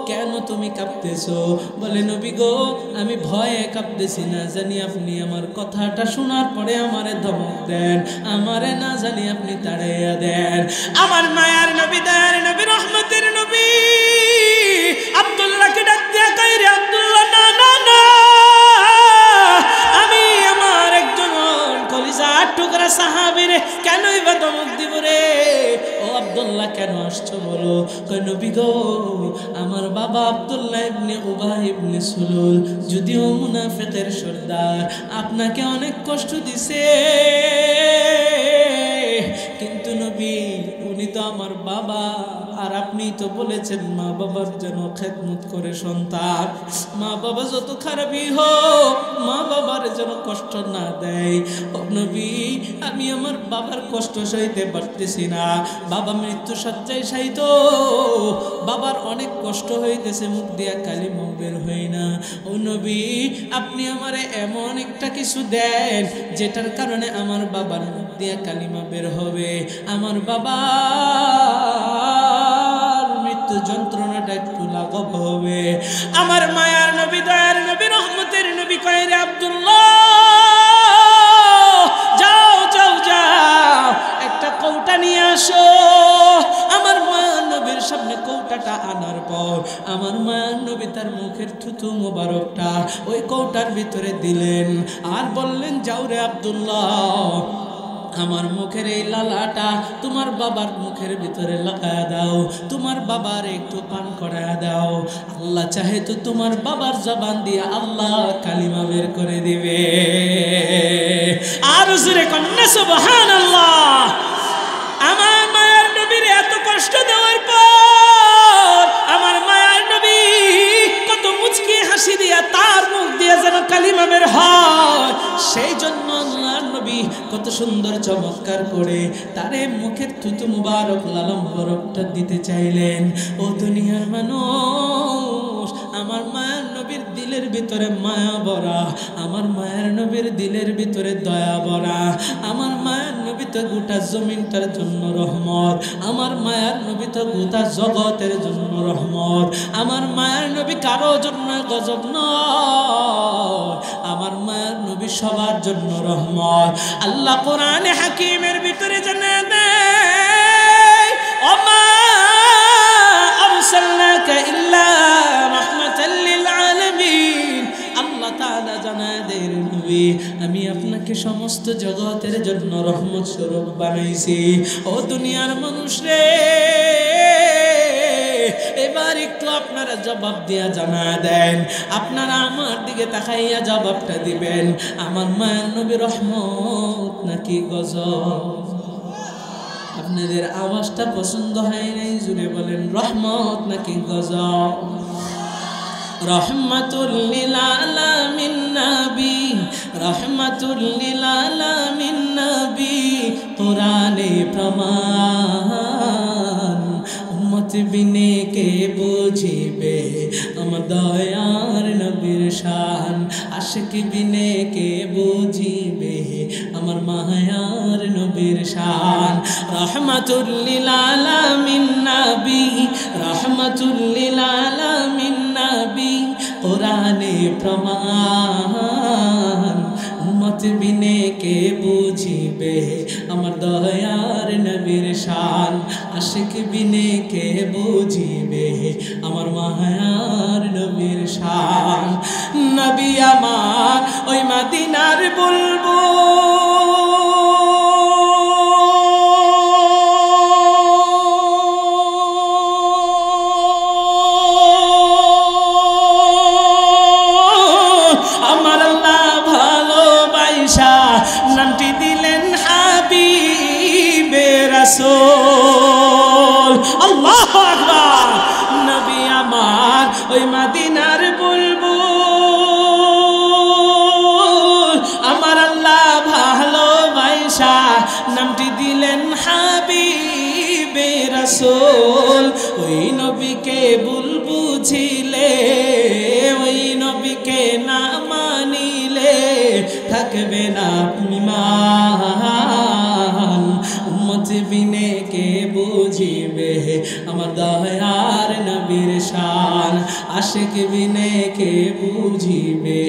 কেন তুমি কাঁপতেছো? বলে নবী গো, আমি ভয়ে কাঁপতেছি, না জানি আপনি আমার কথাটা শোনার পরে আমারে ধমক দেন, আমারে না জানি আপনি তাড়াইয়া দেন। আমার মায়ার নবী, দয়ার নবী, রহমতের নবী আব্দুল্লাহকে ডাক দিয়া কই, রে আব্দুল্লাহ, না না না, আমি আমার একজন কলিজার টুকরা সাহাবী রে, কেনই বা ধমক দিব রে? ও আব্দুল্লাহ, কেন আসছো বলো? কই নবী গো, আমার বাবা আব্দুল্লাহ ইবনে উবাই ইবনে সুলুল, যদিও মুনাফিকের সর্দার, আপনাকে অনেক কষ্ট দিছে, কিন্তু নবী উনি তো আমার বাবা, আর আপনি তো বলেছেন মা বাবার যেন খেদমত করে সন্তান। মা বাবা যত খারাপই হোক, মা বাবার যেন কষ্ট না দেয়। ও নবী, আমি আমার বাবার কষ্ট সইতে পারতেছি না, বাবা মৃত্যু সজ্জায় শায়িত, বাবার অনেক কষ্ট হইতেছে, মুখ দিয়া কালিমা বের হয় না। ও নবী, আপনি আমারে এমন একটা কিছু দেন যেটার কারণে আমার বাবার মুখ দিয়া কালিমা বের হবে, আমার বাবার মৃত্যু যন্ত্রণাটা একটু লাঘব হবে। আমার মায়ার নবী, দয়ার নবী, রহমতের নবী কয়, রে আব্দুল্লাহ, যাও যাও যাও, একটা কৌটা নিয়ে আসো। আমার মায়ার নবীর সামনে কৌটাটা আনার পর আমার মায়ার নবী তার মুখের থুতু মোবারকটা ওই কৌটার ভিতরে দিলেন আর বললেন, যাও রে আব্দুল্লাহ, আমার মুখের এই লালাটা তোমার বাবার মুখের ভিতরে লাগায়া দাও, তোমার বাবার একটু পান করায়া দাও। আল্লাহ চাহে তো তোমার বাবার জবান দিয়ে আল্লাহ কালিমা বের করে দিবে। আর জোরে কন্যা সুবহানাল্লাহ। আমার মায়ের নবীর এত কষ্ট দেওয়ার পর আমার মায়ের নবী কত মুচকি হাসি দিয়া তার মুখ দিয়ে যেন কালিমা বের হয়, সেই জন্য আল্লাহর নবী কত সুন্দর চমৎকার করে তারে মুখের থুতু মুবারক লালন মুবারকটা দিতে চাইলেন। ও দুনিয়ার মানুষ, আমার মায়ের নবীর দিলের ভিতরে মায়া ভরা, আমার মায়ের নবীর দিলের ভিতরে দয়া ভরা। আমার মায়ের নবী তো গোটা জমিনটার জন্য রহমত, আমার মায়ের নবী তো গোটা জগতের জন্য রহমত। আমার মায়ের নবী কারো জন্য গজব নয়, আমার মায়ের নবী সবার জন্য রহমত। আল্লাহ কোরআনে হাকিমের ভিতরে জানা দেয়, ওমা আরসালনাকা ইল্লা রাহমাতাল লিল আলামিন। আল্লাহ তাআলা জানায় দেয়, নবী, আমি আপনাকে সমস্ত জগতের জন্য রহমত স্বরূপ বানাইছি। ও দুনিয়ার মানুষ রে, এবার একটু আপনারা জবাব দিয়া জানা দেন, আপনারা আমার দিকে তাকাইয়া জবাবটা দিবেন, আমার মায়ের নবী রহমত নাকি গজব? আপনাদের আওয়াজটা পছন্দ হয় নাই, জুড়ে বলেন রহমত নাকি গজব? রহমাতুল লিল আলামিন নবী, রহমাতুল লিল আলামিন নবী, কোরআনে প্রমাণ, উম্মত বিনে কে বুঝিবে আমার দয়ার নবীর শান, আশিক বিনে কে বুঝিবে আমার মায়ার নবীর শান। রহমাতুল লিল আলামিন নবী, রহমাতুল লিল আলামিন নবী, কোরআনে প্রমাণ, উম্মত বিনে কে বুঝিবে আমার দয়ার নবীর শান, আশিক বিনে কে বুঝিবে আমার মায়ার নবীর শান। নবী আমার ওই মদিনার বুলবুল, আমার আল্লাহ ভালোবাসা নামটি দিলেন হাবিবে রাসূল। আল্লাহু আকবার। নবী আমার ওই মদিনার বুলবুল, আমার আল্লাহ ভালোবাসা নামটি দিলেন হাবিবে রাসূল। ওই নবীকে ভুল বুঝিলে, ওই নবীকে না মানিলে থাকবে না ঈমান। উম্মত বিনে কে বুঝিবে আমার দয়ার নবীর শান, আশিক বিনে কে বুঝিবে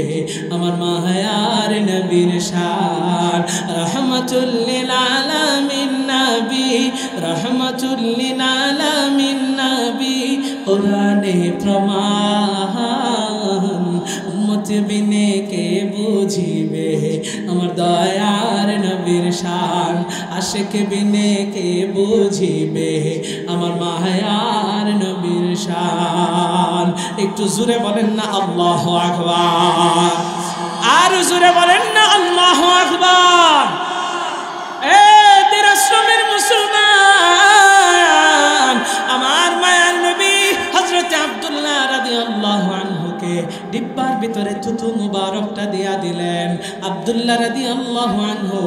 আমার মায়ার নবীর শান। রহমাতুল লিল আলামিন নবী, রহমাতুল লিল আলামিন নবী, কোরআনে প্রমাণ। উম্মত বিনে কে বুঝিবে আমার দয়ার নবীর শান, আশিক বিনে কে বুঝিবে আমার মায়ার নবীর শান। একটু জোরে বলেন না আল্লাহু আকবার, আর জোরে বলেন না আল্লাহু আকবার। এ দিরাশ্রমের মুসলমান, আমার মায়ার নবী হযরত আব্দুল্লাহ রাদিয়াল্লাহু আনহুকে ডিব্বার ভিতরে থুতু মুবারকটা দিয়া দিলেন। আব্দুল্লাহ রাদিয়াল্লাহু আনহু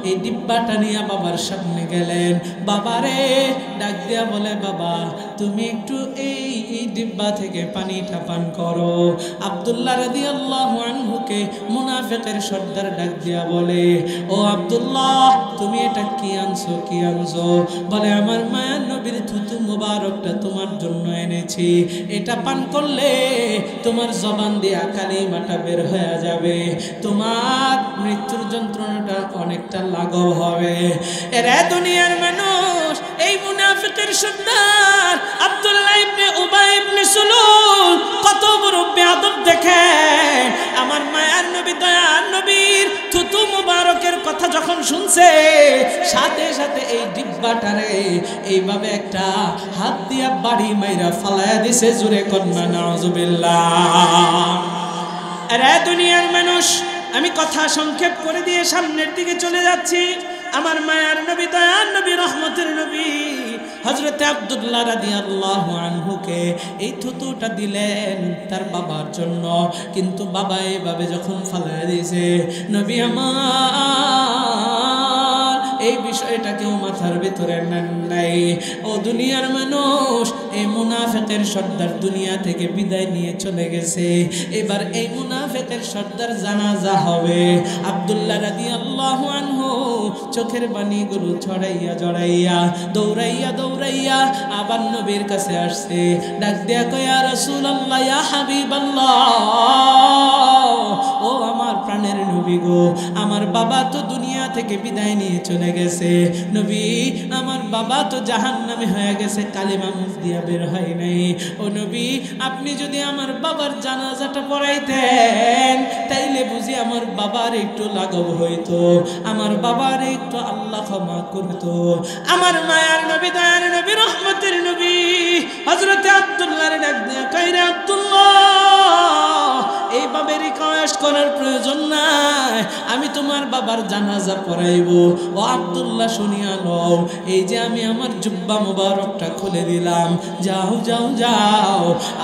এই ডিব্বাটা নিয়ে বাবার সামনে গেলেন। বাবারে ডাক দিয়া বলে, বাবা তুমি একটু এই ডিব্বা থেকে পানিটা পান করো। আব্দুল্লাহ রাদিয়াল্লাহু আনহুকে মুনাফিকের সর্দার ডাক দিয়া বলে, ও আব্দুল্লাহ তুমি এটা কি আনছো, কি আনছো? বলে, আমার মায়ার নবীর থুতু মুবারকটা তোমার জন্য এনেছি, এটা পান করলে তোমার জবান দিয়া কালিমাটা বের হয়ে যাবে, তোমার মৃত্যুর যন্ত্রণাটা অনেকটা লাঘব হবে। এরা দুনিয়ার মানুষ এই মুনাফিকের সর্দার আব্দুল্লাহ ইবনে উবাই ইবনে সুলুল কত বড় বেয়াদব দেখে। আমার মায়ার নবী দয়ার নবীর থুতু মুবারকের কথা যখন শুনছে, সাথে সাথে এই ডিব্বাটারে এইভাবে একটা হাত দিয়া বাড়ি মাইরা ফালায়া দিছে। জোরে কন্যা নাউজুবিল্লাহ। এরা দুনিয়ার মানুষ, আমি কথা সংক্ষেপ করে দিয়ে সামনের দিকে চলে যাচ্ছি। আমার মায়ার নবী দয়ার নবী রহমতের নবী হযরত আব্দুল্লাহ রাদিয়াল্লাহু আনহুকে এই থুতুটা দিলেন তার বাবার জন্য, কিন্তু বাবা এইভাবে যখন ফালায়া দিয়েছে, নবী আমার এই বিষয়টা কেউ মাথার ভিতরে নেন নাই। ও দুনিয়ার মানুষ, এই মুনাফিকের সর্দার দুনিয়া থেকে বিদায় নিয়ে চলে গেছে। এবার এই মুনাফিকের সর্দার জানাজা হবে। আব্দুল্লাহ রাদিয়াল্লাহু আনহু চোখের পানিগুলো ছড়াইয়া জড়াইয়া দৌড়াইয়া দৌড়াইয়া আবার নবীর কাছে আসছে। ডাক দিয়া কয়, ইয়া রাসূলুল্লাহ, ইয়া হাবিবাল্লাহ, ও আমার প্রাণের নবী গো, আমার বাবা তো দুনিয়া থেকে বিদায় নিয়ে চলে গেছে। নবী, আমার বাবা তো জাহান্নামে হয়ে গেছে, কালিমা মুখ দিয়া বের হয় নাই। ও নবী, আপনি যদি আমার বাবার জানাজাটা পড়াইতেন তাইলে বুঝি আমার বাবার একটু লাঘব হইতো, আমার বাবার একটু আল্লাহ ক্ষমা করতো। আমার মায়ার নবী দয়ার নবী রহমতের নবী হযরত আব্দুল্লাহর ডাক দিয়া কয়, রে আব্দুল্লাহ, এইভাবে রিকোয়েস্ট করার প্রয়োজন নাই, আমি তোমার বাবার জানাজা পড়াইবো। ও আব্দুল্লাহ শুনিয়া লও, এই যে আমি আমার জুব্বা মুবারকটা খুলে দিলাম, যাও যাও যাও,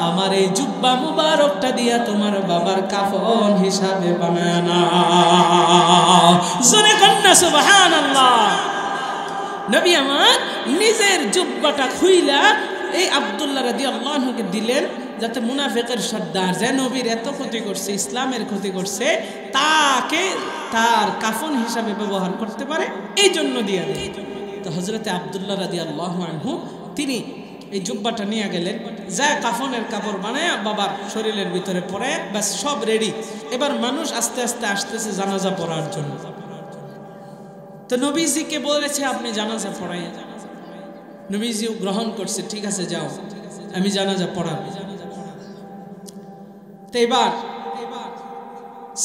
আমার এই জুব্বা মুবারকটা দিয়া তোমার বাবার কাফন হিসাবে বানায় নাও। জোরে কন্যা সুবহানাল্লাহ। নবী আমার নিজের জুব্বাটা খুইলা এই আব্দুল্লাহ রাদিয়াল্লাহু আনহুকে দিলেন, যাতে মুনাফিকের সর্দার যে নবীর এত ক্ষতি করছে, ইসলামের ক্ষতি করছে, তাকে তার কাফন হিসাবে ব্যবহার করতে পারে, এই জন্য দিয়ে দেয়। তো হযরতে আব্দুল্লাহ রাদিয়াল্লাহু আনহু তিনি এই জুব্বাটা নিয়ে গেলেন, যা কাফনের কাপড় বানায় বাবার শরীরের ভিতরে পরে, ব্যাস সব রেডি। এবার মানুষ আস্তে আস্তে আসতেছে জানাজা পড়ার জন্য। তো নবীজিকে বলেছে, আপনি জানাজা পড়াইয়া। নবীজিও গ্রহণ করছে, ঠিক আছে যাও, আমি জানাজা পড়াবো। তো এবার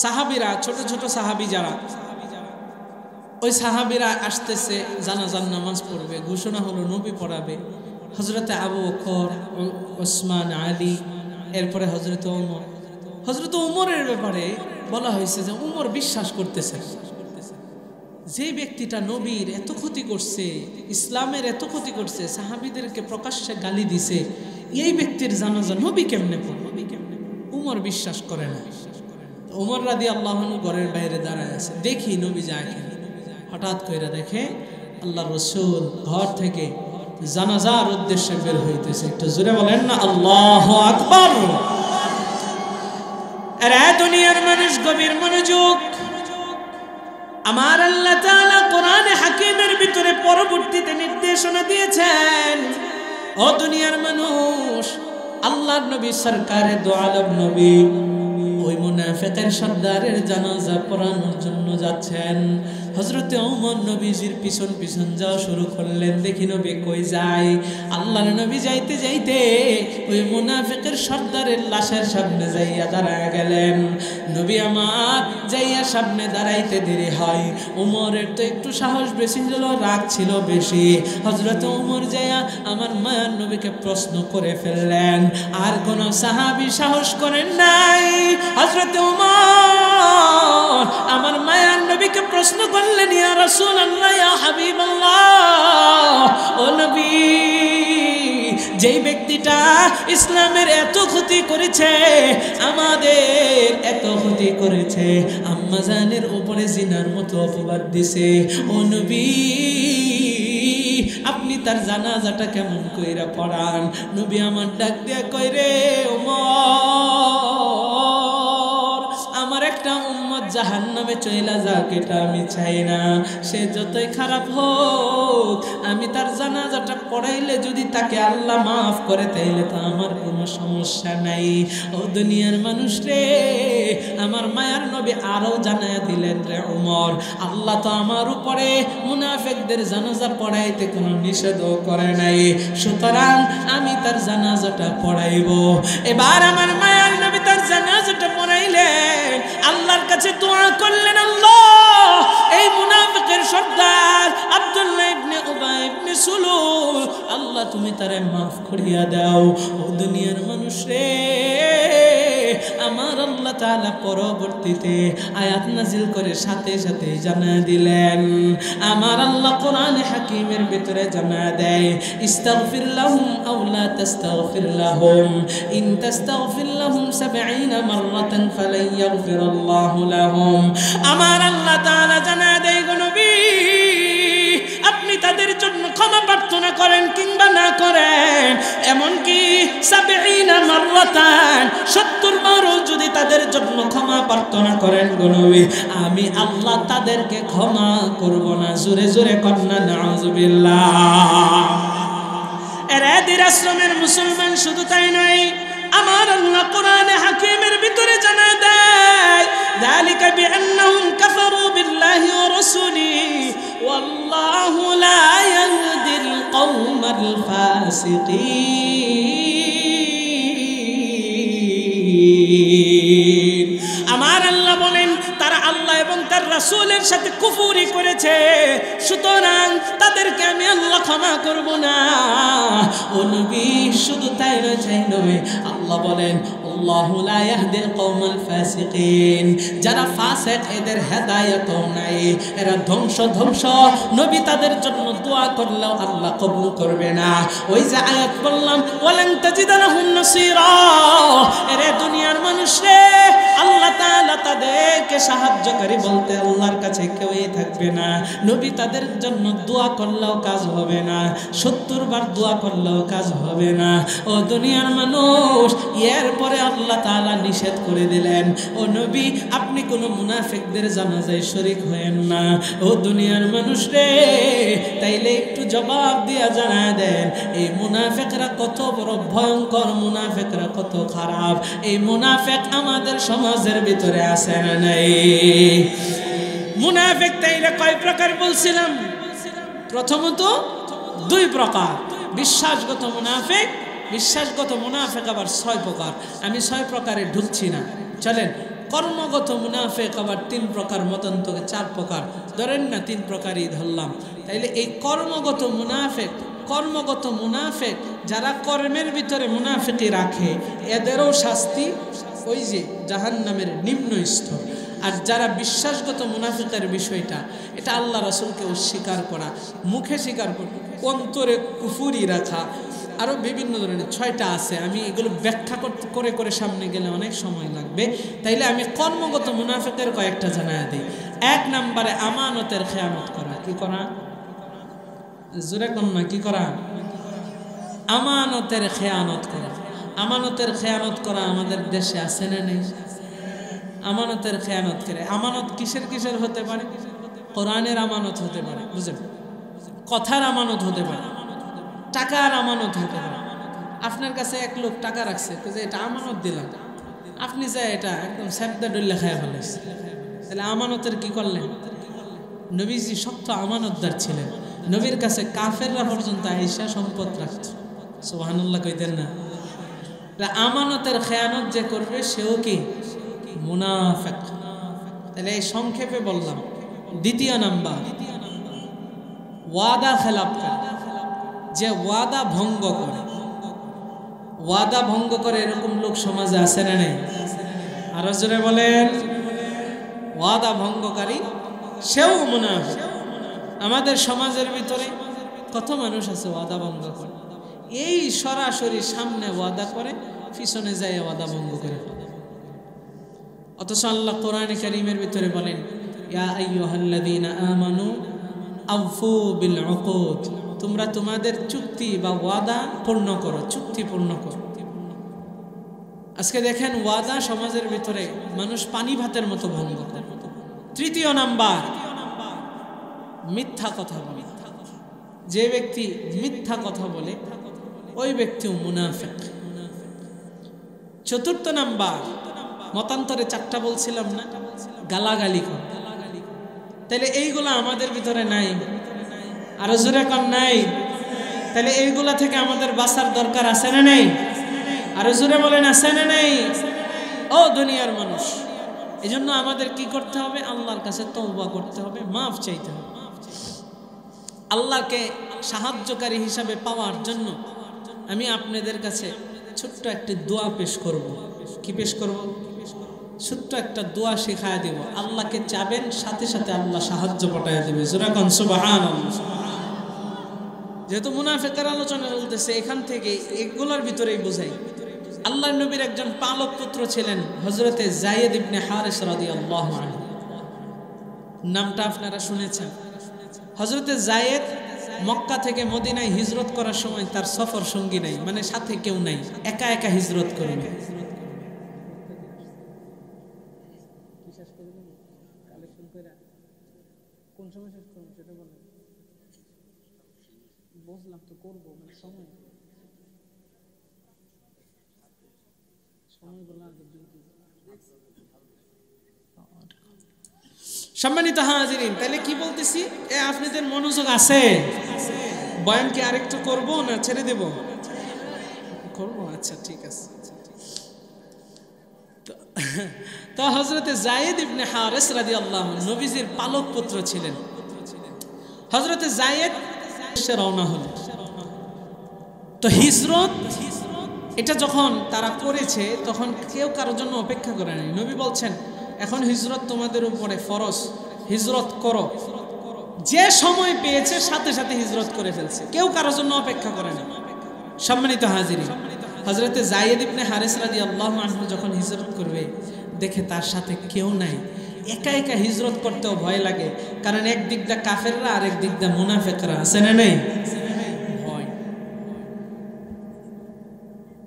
সাহাবীরা, ছোট ছোট সাহাবী যারা, ওই সাহাবীরা আসতেছে, জানাজার নামাজ পড়বে, ঘোষণা হলো নবী পড়াবে। হযরতে আবু বকর, ওসমান, আলী, এরপরে হযরতে ওমর। হযরতে ওমরের ব্যাপারে বলা হয়েছে যে ওমর বিশ্বাস করতেছে যে ব্যক্তিটা নবীর এত ক্ষতি করছে, ইসলামের এত ক্ষতি করছে, সাহাবীদেরকে প্রকাশ্যে গালি দিছে, এই ব্যক্তির জানাজা নবী কেমনে পড়বে? উমর বিশ্বাস করে না। উমর রাদিয়াল্লাহু আনহু ঘরের বাইরে দাঁড়ায় আছে, দেখি নবী যায় কেন। হঠাৎ করে দেখে আল্লাহর রাসূল ঘর থেকে জানাজার উদ্দেশ্যে বের হইতেছে। একটু জোরে বলেন না আল্লাহু আকবার। আরে দুনিয়ার মানুষ, গভীর মনোযোগ। আমার আল্লাহ তাআলা কোরআনে হাকিমের ভিতরে পরবর্তীতে নির্দেশনা দিয়েছেন, ও দুনিয়ার মানুষ, আল্লাহর নবী সরকারে দো আলম নবী ওই মুনাফিকের সর্দারের জানাজা পড়ানোর জন্য যাচ্ছেন। হযরতে ওমর নবীজির পিছন পিছন যাওয়া শুরু করলেন। দেখি নবী কই যায়। আল্লাহর নবী যাইতে যাইতে ওই মুনাফিকের সর্দারের লাশের সামনে যাইয়া দাঁড়ায় গেলেন। নবী আমার যাইয়া সামনে দাঁড়াইতে দেরি হয়। ওমরের তো একটু সাহস বেশি ছিল, রাগ ছিল বেশি। হযরতে ওমর যাইয়া আমার মায়ার নবীকে প্রশ্ন করে ফেললেন। আর কোন সাহাবী সাহস করেন নাই। হযরতে ওমর আমার মায়ার নবীকে প্রশ্ন করলেন, ইয়া রাসূলুল্লাহ, ইয়া হাবিবাল্লাহ, ও নবী, যেই ব্যক্তিটা ইসলামের এত ক্ষতি করেছে, আমাদের এত ক্ষতি করেছে, আম্মা জানের উপরে জিনার মতো অপবাদ দিছে, ও নবী, আপনি তার জানাজাটা কেমন কইরা পড়ান? নবী আমার ডাক দিয়া কই, রে ওমর, আমার একটা উম্মত জাহান্নামে চইলা যাক, এটা আমি চাই না। সে যতই খারাপ হোক, আমি তার জানাজাটা পড়াইলে যদি তাকে আল্লাহ মাফ করে, তাইলে তো আমার কোনো সমস্যা নাই। ও দুনিয়ার মানুষ রে, আমার মায়ার নবী আরো জানায়া দিলেন, রে ওমর, আল্লাহ তো আমার উপরে মুনাফিকদের জানাজা পড়াইতে কোনো নিষেধও করে নাই, সুতরাং আমি তার জানাজাটা পড়াইব। এবার আমার মায়ার নবী তার জানাজাটা পড়াইলেন, আল্লাহর কাছে দোয়া করলেন, আল্লাহ, এই মুনাফিকের সর্দার আব্দুল্লাহ ইবনে উবাই ইবনে সুলুল, আল্লাহ তুমি তারে মাফ করিয়া দাও। ও দুনিয়ার মানুষ রে, আমার আল্লাহ তাআলা পরবর্তীতে আয়াত নাজিল করে সাথে সাথে জানা দিলেন। আমার আল্লাহ কোরআনে হাকিমের ভিতরে জানা দেয়, ইস্তাগফির লাহুম আও লা তাস্তাগফির লাহুম, ইন তাস্তাগফির লাহুম 70 মাররাতান ফালান ইয়াগফিরাল্লাহু লাহুম। আমার আল্লাহ তাআলা জানা দেয়, গো নবী, আপনি তাদের জন্য ক্ষমা প্রার্থনা করেন কিংবা না করেন, এমনকি 70 মাররাতান 70 বারও যদি তাদের জন্য ক্ষমা প্রার্থনা করেন, গো নবী, আমি আল্লাহ তাদেরকে ক্ষমা করব না। জোরে জোরে কন্না নাউযুবিল্লাহ। এরাদের আশ্রমের মুসলমান শুধু তাই নয়, আমার আল্লাহ কোরআনে হাকিমের ভিতরে জানা দেয়, যালিকা বিআন্নাহুম কাফারু বিল্লাহি ওয়া রাসূলিহি ওয়াল্লাহু লা ইয়াহদিল কওমাল ফাসিকিন। আমার আল্লাহ বলেন, তারা আল্লাহ এবং তার রাসূলের সাথে কুফরি করেছে, সুতরাং তাদেরকে আমি আল্লাহ ক্ষমা করব না। ও নবী, শুধু তাই নয়, আল্লাহ বলেন, আল্লাহু লা ইয়াহদিল কওমাল ফাসিকিন, যারা ফাসিক এদের হেদায়েত নাই, এরা ধ্বংস। নবী তাদের জন্য দোয়া করলেও আল্লাহ কবুল করবে না। ওই যে আয়াত বললাম, ওয়ালান তাজিদা লাহুম নাসীরা, এরে দুনিয়ার মানুষ রে, আল্লাহ তাআলা তাদেরকে সাহায্যকারী বলতে আল্লাহর কাছে কেউই থাকবে না। নবী তাদের জন্য দোয়া করলেও কাজ হবে না, 70 বার দোয়া করলেও কাজ হবে না। ও দুনিয়ার মানুষ, এরপরে আল্লাহ তাআলা নিষেধ করে দিলেন, ও নবী, আপনি কোনো মুনাফিকদের জানাজায় শরীক হয়েন না। ও দুনিয়ার মানুষ রে, তাইলে একটু জবাব দিয়া জানায় দেন, এই মুনাফিকরা কত বড় ভয়ঙ্কর, মুনাফিকরা কত খারাপ। এই মুনাফিক আমাদের সমাজের ভিতরে আছে না নাই? মুনাফিক তাইলে কয় প্রকার বলছিলাম? প্রথমত 2 প্রকার। বিশ্বাসগত মুনাফিক, বিশ্বাসগত মুনাফিক আবার 6 প্রকার। আমি 6 প্রকারে ঢুকছি না, চলেন। কর্মগত মুনাফিক আবার 3 প্রকার, মতান্তরে 4 প্রকার, ধরেন না 3 প্রকারই ধরলাম। তাইলে এই কর্মগত মুনাফিক যারা কর্মের ভিতরে মুনাফিকি রাখে, এদেরও শাস্তি ওই যে জাহান্নামের নিম্ন স্তর। আর যারা বিশ্বাসগত মুনাফিকের বিষয়টা, এটা আল্লাহ রাসূলকে অস্বীকার করা, মুখে স্বীকার করা, অন্তরে কুফরি রাখা, আরও বিভিন্ন ধরনের 6টা আছে। আমি এগুলো ব্যাখ্যা করে করে সামনে গেলে অনেক সময় লাগবে, তাইলে আমি কর্মগত মুনাফিকের কয়েকটা জানায় দিই। 1 নম্বরে আমানতের খেয়ানত করা। কি করা? জোরে কোন না, কি করা? আমানতের খেয়ানত করা। আমানতের খেয়ানত করা আমাদের দেশে আছে না নেই? আমানতের খেয়ানত করে। আমানত কিসের কিসের হতে পারে? কোরআনের আমানত হতে পারে, বুঝলেন? কথার আমানত হতে পারে, টাকার আমানত হতে পারে। আপনার কাছে এক লোক টাকা রাখছে, যে এটা আমানত দিলাম, আপনি যা এটা একদম স্যাপদা ডল্লা খায় ফেলেছে, তাহলে আমানতের কি করলেন? নবীজি শক্ত আমানতদার ছিলেন। নবীর কাছে কাফেররা পর্যন্ত আয়েশা সম্পদ রাখত। সুবহানাল্লাহ কইতেন না? আমানতের খেয়ানত যে করবে সেও কি মুনাফিক। তাহলে এই সংক্ষেপে বললাম। 2 নাম্বার, ওয়াদা খেলাপ করে। যে ওয়াদা ভঙ্গ করে, ওয়াদা ভঙ্গ করে এরকম লোক সমাজে আছে না নেই? আরো জোরে বলেন। ওয়াদা ভঙ্গকারী সেও মুনাফিক। আমাদের সমাজের ভিতরে কত মানুষ আছে ওয়াদা ভঙ্গ করে। এই সরাসরি সামনে ওয়াদা করে, পিছনে যায় ওয়াদা ভঙ্গ করে। অথচ আল্লাহ কোরআনে কারীমের ভিতরে বলেন, ইয়া আইয়ুহাল্লাযীনা আমানু আউফু বিল উকুদ, তোমরা তোমাদের চুক্তি বা ওয়াদা পূর্ণ করো, চুক্তি পূর্ণ করো। আজকে দেখেন ওয়াদা সমাজের ভিতরে মানুষ পানি ভাতের মতো ভঙ্গ করে। 3 নাম্বার, মিথ্যা কথা বলে। যে ব্যক্তি মিথ্যা কথা বলে ওই ব্যক্তিও মুনাফিক। 4 নাম্বার, মতান্তরে 4টা বলছিলাম না, গালাগালি করে। তাহলে এইগুলা আমাদের ভিতরে নাই? আরো জোরে কম নাই? তাহলে এইগুলা থেকে আমাদের বাঁচার দরকার আছে না নেই? আরো জোরে বলেন, আছে না নেই? ও দুনিয়ার মানুষ, এজন্য আমাদের কি করতে হবে? আল্লাহর কাছে তওবা করতে হবে, মাফ চাইতে হবে। আল্লাহকে সাহায্যকারী হিসাবে পাওয়ার জন্য আমি আপনাদের কাছে ছোট্ট একটি দোয়া পেশ করব। কি পেশ করব? ছোট্ট একটা দোয়া শেখায় দেব। আল্লাহকে চাবেন, সাথে সাথে আল্লাহ সাহায্য পাঠায় দেবে। জোরে কোন সুবহানাল্লাহ। যেহেতু মুনাফিকের আলোচনা চলতেছে, এখান থেকে এগুলোর ভিতরেই বোঝাই। আল্লাহর নবীর একজন পালক পুত্র ছিলেন হযরতে যায়েদ ইবনে হারিস রাদিয়াল্লাহু আনহু। নামটা আপনারা শুনেছেন। হযরতে যায়েদ মক্কা থেকে মদিনায় হিজরত করার সময় তার সফর সঙ্গী নাই, মানে সাথে কেউ নাই, একা একা হিজরত করেন। কোন সময় শেষ করব সেটা বলেন। বুঝলাম তো, করবো মানে সময় সময়গুলো আগে দিতে। সম্মানিত হাজিরিন, তাহলে কি বলতেছি? আপনাদের মনোযোগ আছে? বয়ান কি আরেকটু করব না ছেড়ে দেব? করব, আচ্ছা ঠিক আছে। তো হযরতে যায়েদ ইবনে হারিস রাদিয়াল্লাহু আনহু নবীজির পালক পুত্র ছিলেন। হযরতে যায়েদ রওনা হলেন। তো হিজরত এটা যখন তারা করেছে, তখন কেউ কারোর জন্য অপেক্ষা করে নাই। নবী বলছেন, এখন হিজরত তোমাদের উপরে ফরজ, হিজরত করো। যে সময় পেয়েছে সাথে সাথে হিজরত করে ফেলছে, কেউ কারোর জন্য অপেক্ষা করে না। সম্মানিত হাজিরিন, হযরতে যায়েদ ইবনে হারিস রাদিয়াল্লাহু আনহু যখন হিজরত করবে, দেখে তার সাথে কেউ নাই। একা একা হিজরত করতেও ভয় লাগে, কারণ এক দিক দা কাফেররা আর এক দিক দা মুনাফিকরা, আছে না নেই? ভয়।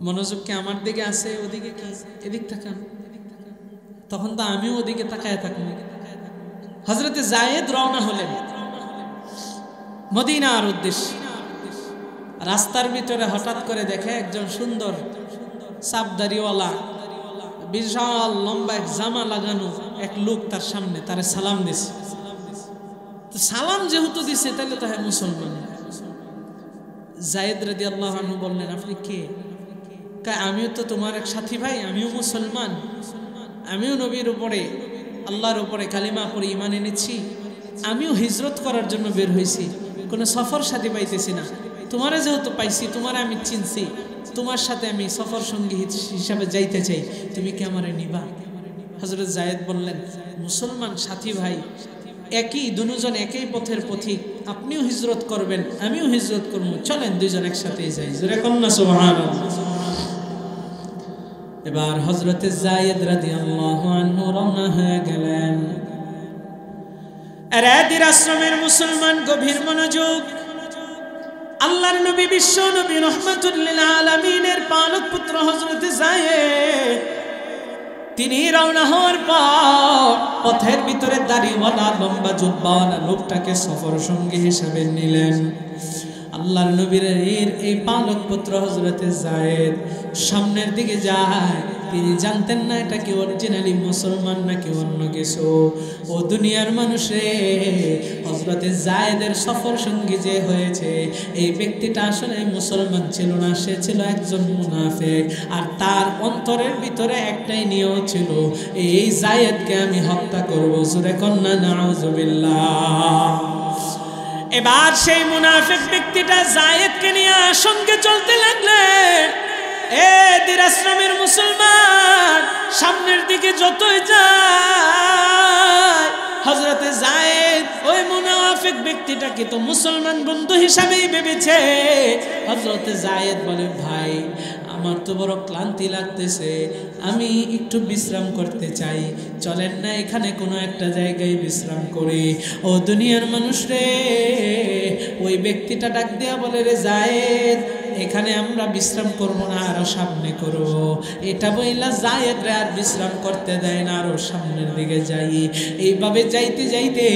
মনোযোগ কি আমার দিকে আছে? ওদিকে কি? এদিক তাকান। তখন তো আমিও ওদিকে তাকায় থাকবো। হযরতে যায়েদ রওনা হলেন মদিনার উদ্দেশ্যে। রাস্তার ভিতরে হঠাৎ করে দেখে একজন সুন্দর সাবদারিওয়ালা, বিশাল লম্বা এক জামা লাগানো এক লোক তার সামনে, তারে সালাম দিছে। তো সালাম যেহেতু দিছে, তাহলে তো হ্যাঁ মুসলমান। যায়েদ রাদিয়াল্লাহু আনহু বললেন, আপনি কে? আমিও তো তোমার এক সাথী ভাই, আমিও মুসলমান, আমিও নবীর উপরে আল্লাহর উপরে কালিমা পড়ে ঈমান এনেছি, আমিও হিজরত করার জন্য বের হয়েছি, কোনো সফর সাথী পাইতেছি না, তোমারে যেহেতু পাইছি, তোমারে আমি চিনছি, তোমার সাথে আমি সফর সঙ্গী হিসাবে যাইতে চাই, তুমি কি আমারে নিবা? হযরত যায়েদ বললেন, মুসলমান সাথী ভাই, একই দুজন একই পথের পথিক, আপনিও হিজরত করবেন, আমিও হিজরত করব, চলেন দুইজন একসাথেই যাই। জোরে কন্না সুবহানাল্লাহ। এবার হযরত যায়েদ রাদিয়াল্লাহু আনহু রওনা হয়ে গেলেন। এরাদির আশ্রমের মুসলমান গভীর মনোযোগ। আল্লাহর নবী বিশ্ব নবী রাহমাতুল লিল আলামিনের পালক পুত্র হযরত যায়েদ, তিনি রওনা হওয়ার পর পথের ভিতরে দাড়িওয়ালা লম্বা জুব্বাওয়ালা লোকটাকে সফর সঙ্গী হিসেবে নিলেন। আল্লাহর নবীর এই পালক পুত্র হযরত যায়েদ সামনের দিকে যায়, তিনি জানতেন না এটা কি অরিজিনালি মুসলমান নাকি অন্য কিছু। ও দুনিয়ার মানুষে, হযরত যায়েদের সফর সঙ্গী যে হয়েছে এই ব্যক্তিটা আসলে মুসলমান ছিল না, সে ছিল একজন মুনাফিক। আর তার অন্তরের ভিতরে একটাই নিয়ত ছিল, এই যায়েদকে আমি হত্যা করব। জোরে কন্না নাউজুবিল্লাহ। এবার সেই মুনাফিক ব্যক্তিটা যায়েদকে নিয়ে সঙ্গে চলতে লাগলেন। এদের আশ্রমের মুসলমান সামনের দিকে যতই যায়, হযরত যায়েদ ওই মুনাফিক ব্যক্তিটাকে তো মুসলমান বন্ধু হিসাবেই ভেবেছে। হযরত যায়েদ বলে, ভাই আমার তো বড় ক্লান্তি লাগতেছে, আমি একটু বিশ্রাম করতে চাই, চলেন না এখানে কোনো একটা জায়গায় বিশ্রাম করি। ও দুনিয়ার মানুষ রে, ওই ব্যক্তিটা ডাক দেয়া বলে, রে যায়েদ, এখানে আমরা বিশ্রাম করব না, আরো সামনে করব। এটা বইলা যায়েদ রে আর বিশ্রাম করতে দেয় না, আরো সামনের দিকে যাই। এইভাবে যাইতে যাইতে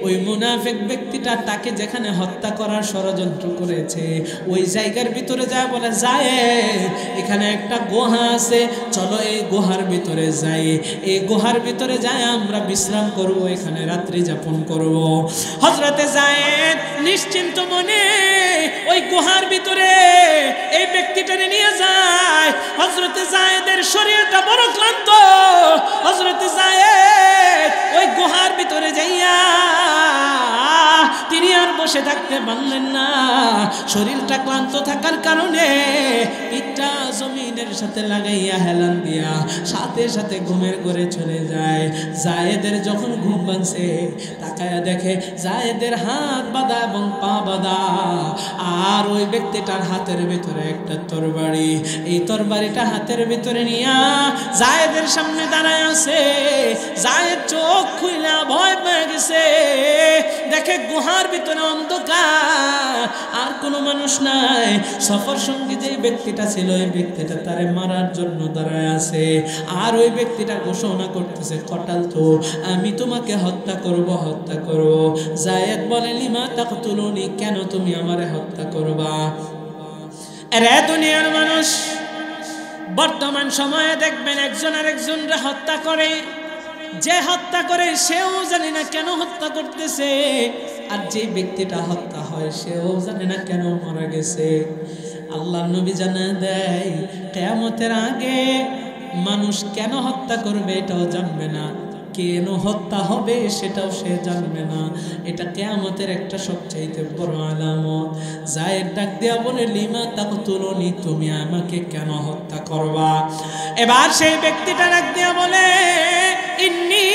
ওই মুনাফিক ব্যক্তিটা তাকে যেখানে হত্যা করার ষড়যন্ত্র করেছে ওই জায়গার ভিতরে যায়, বলে, যায়েদ এখানে একটা গুহা আছে, চলো এই গুহার ভিতরে যাই, এই গুহার ভিতরে যাই আমরা বিশ্রাম করব, এখানে রাত্রি যাপন করব। হযরতে যায়েদ নিশ্চিন্ত মনে ওই গুহার ভিতরে এই ব্যক্তিটারে নিয়ে যায়। হযরতে যায়েদের শরীরটা বড় ক্লান্ত। হযরতে যায়েদ ওই গুহার ভিতরে যাইয়া তিনি আর বসে থাকতে পারলেন না। শরীরটা ক্লান্ত থাকার কারণে ইটটা জমিনের সাথে লাগাইয়া হেলান দিয়া সাথে সাথে ঘুমের ঘরে চলে যায়। যায়েদের যখন ঘুম ভাঙছে, তাকায়া দেখে যায়েদের হাত বাঁধা এবং পা বাঁধা, আর ওই ব্যক্তিটার হাতের ভিতরে একটা তরবারি। এই তরবারিটা হাতের ভিতরে নিয়া যায়েদের সামনে দাঁড়ায় আছে। যায়েদ চোখ খুইলা ভয় পেয়ে গেছে, দেখে গুহার ভিতরে অন্ধকার, আর কোনো মানুষ নাই। সফর সঙ্গী যে ব্যক্তিটা ছিল, ওই ব্যক্তিটা তারে মারার জন্য দাঁড়ায় আছে। আর ওই ব্যক্তিটা ঘোষণা করতেছে, কটাল তো, আমি তোমাকে হত্যা করব, হত্যা করব। যায়েদ বলে, লিমা তাকতুলুনি, কেন তুমি আমারে হত্যা করবা? এরে দুনিয়ার মানুষ, বর্তমান সময়ে দেখবেন একজন আরেকজনরে হত্যা করে। যে হত্যা করে সেও জানে না কেন হত্যা করতেছে, আর যে ব্যক্তিটা হত্যা হয় সেও জানে না কেন মারা গেছে। আল্লাহর নবী জানায় দেয়, কিয়ামতের আগে মানুষ কেন হত্যা করবে এটাও জানবে না, কেন হত্যা হবে সেটাও সে জানবে না। এটা কিয়ামতের একটা সবচাইতে বড় আলামত। যায়েদ ডাক দেয়া বলে, লিমা তাকতুলুনি, তুমি আমাকে কেন হত্যা করবা? এবার সেই ব্যক্তিটা ডাক দেয়া বলে, ইন্নী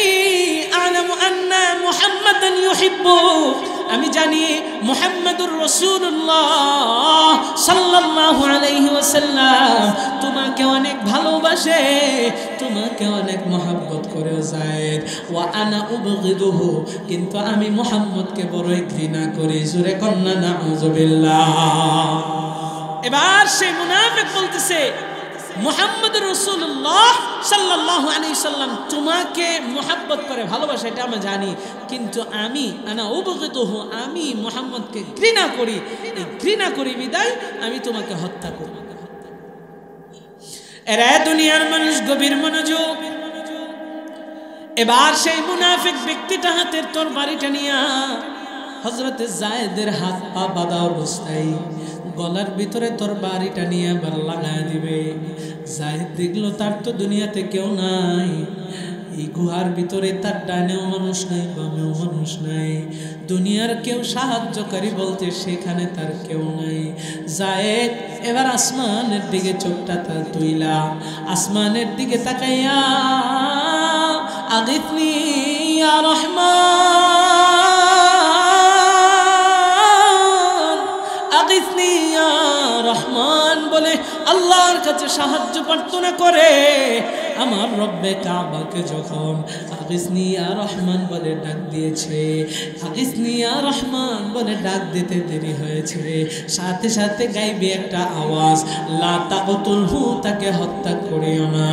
আ'লামু আন্না মুহাম্মাদান ইউহিব্বু, আমি জানি মুহাম্মাদুর রাসূলুল্লাহ সাল্লাল্লাহু আলাইহি ওয়াসাল্লাম তোমাকে অনেক ভালোবাসে, তোমাকে অনেক মহব্বত করে যায়েদ। ওয়া আনা উবগিদুহু, কিন্তু আমি মুহাম্মদকে বড়ই ঘৃণা করি। জোরে কন্না নাউজুবিল্লাহ। এবার সেই মুনাফিক বলতেছে, মুহাম্মদুর রাসূলুল্লাহ সাল্লাল্লাহু আলাইহি সাল্লাম তোমাকে মহব্বত করে, ভালোবাসে, এটা আমি জানি, কিন্তু আমি আনা উবগিদুহু, আমি মুহাম্মদকে ঘৃণা করি। এই ঘৃণা করি বিদায় আমি তোমাকে হত্যা করব। এরা দুনিয়ার মানুষ গভীর মনোযোগ। এবার সেই মুনাফিক ব্যক্তিটা হাতের তরবারিটা নিয়া হযরতে যায়েদের হাত পা বাঁধা অবস্থায় গলার ভিতরে তরবারিটা নিয়ে আবার লাগায় দিবে। জায়েদ দেখলো তার তো দুনিয়াতে কেউ নাই, এই গুহার ভিতরে তার ডানেও মানুষ নাই, বামেও মানুষ নাই, দুনিয়ার কেউ সাহায্যকারী বলতে সেখানে তার কেউ নাই। জায়েদ এবার আসমানের দিকে চোখটা তার তুইলা আসমানের দিকে তাকাইয়া আগিথনি ইয়া রহমান, আগিথনি ইয়া রহমান বলে আল্লাহর কাছে সাহায্য প্রার্থনা করে। আমার রব্বে কাবাকে যখন আগিসনি ইয়া রহমান বলে ডাক দিয়েছে, আগিসনি ইয়া রহমান বলে ডাক দিতে দেরি হয়েছে, সাথে সাথে গাইবে একটা আওয়াজ, লা তাকতুলহু, তাকে হত্যা করিও না।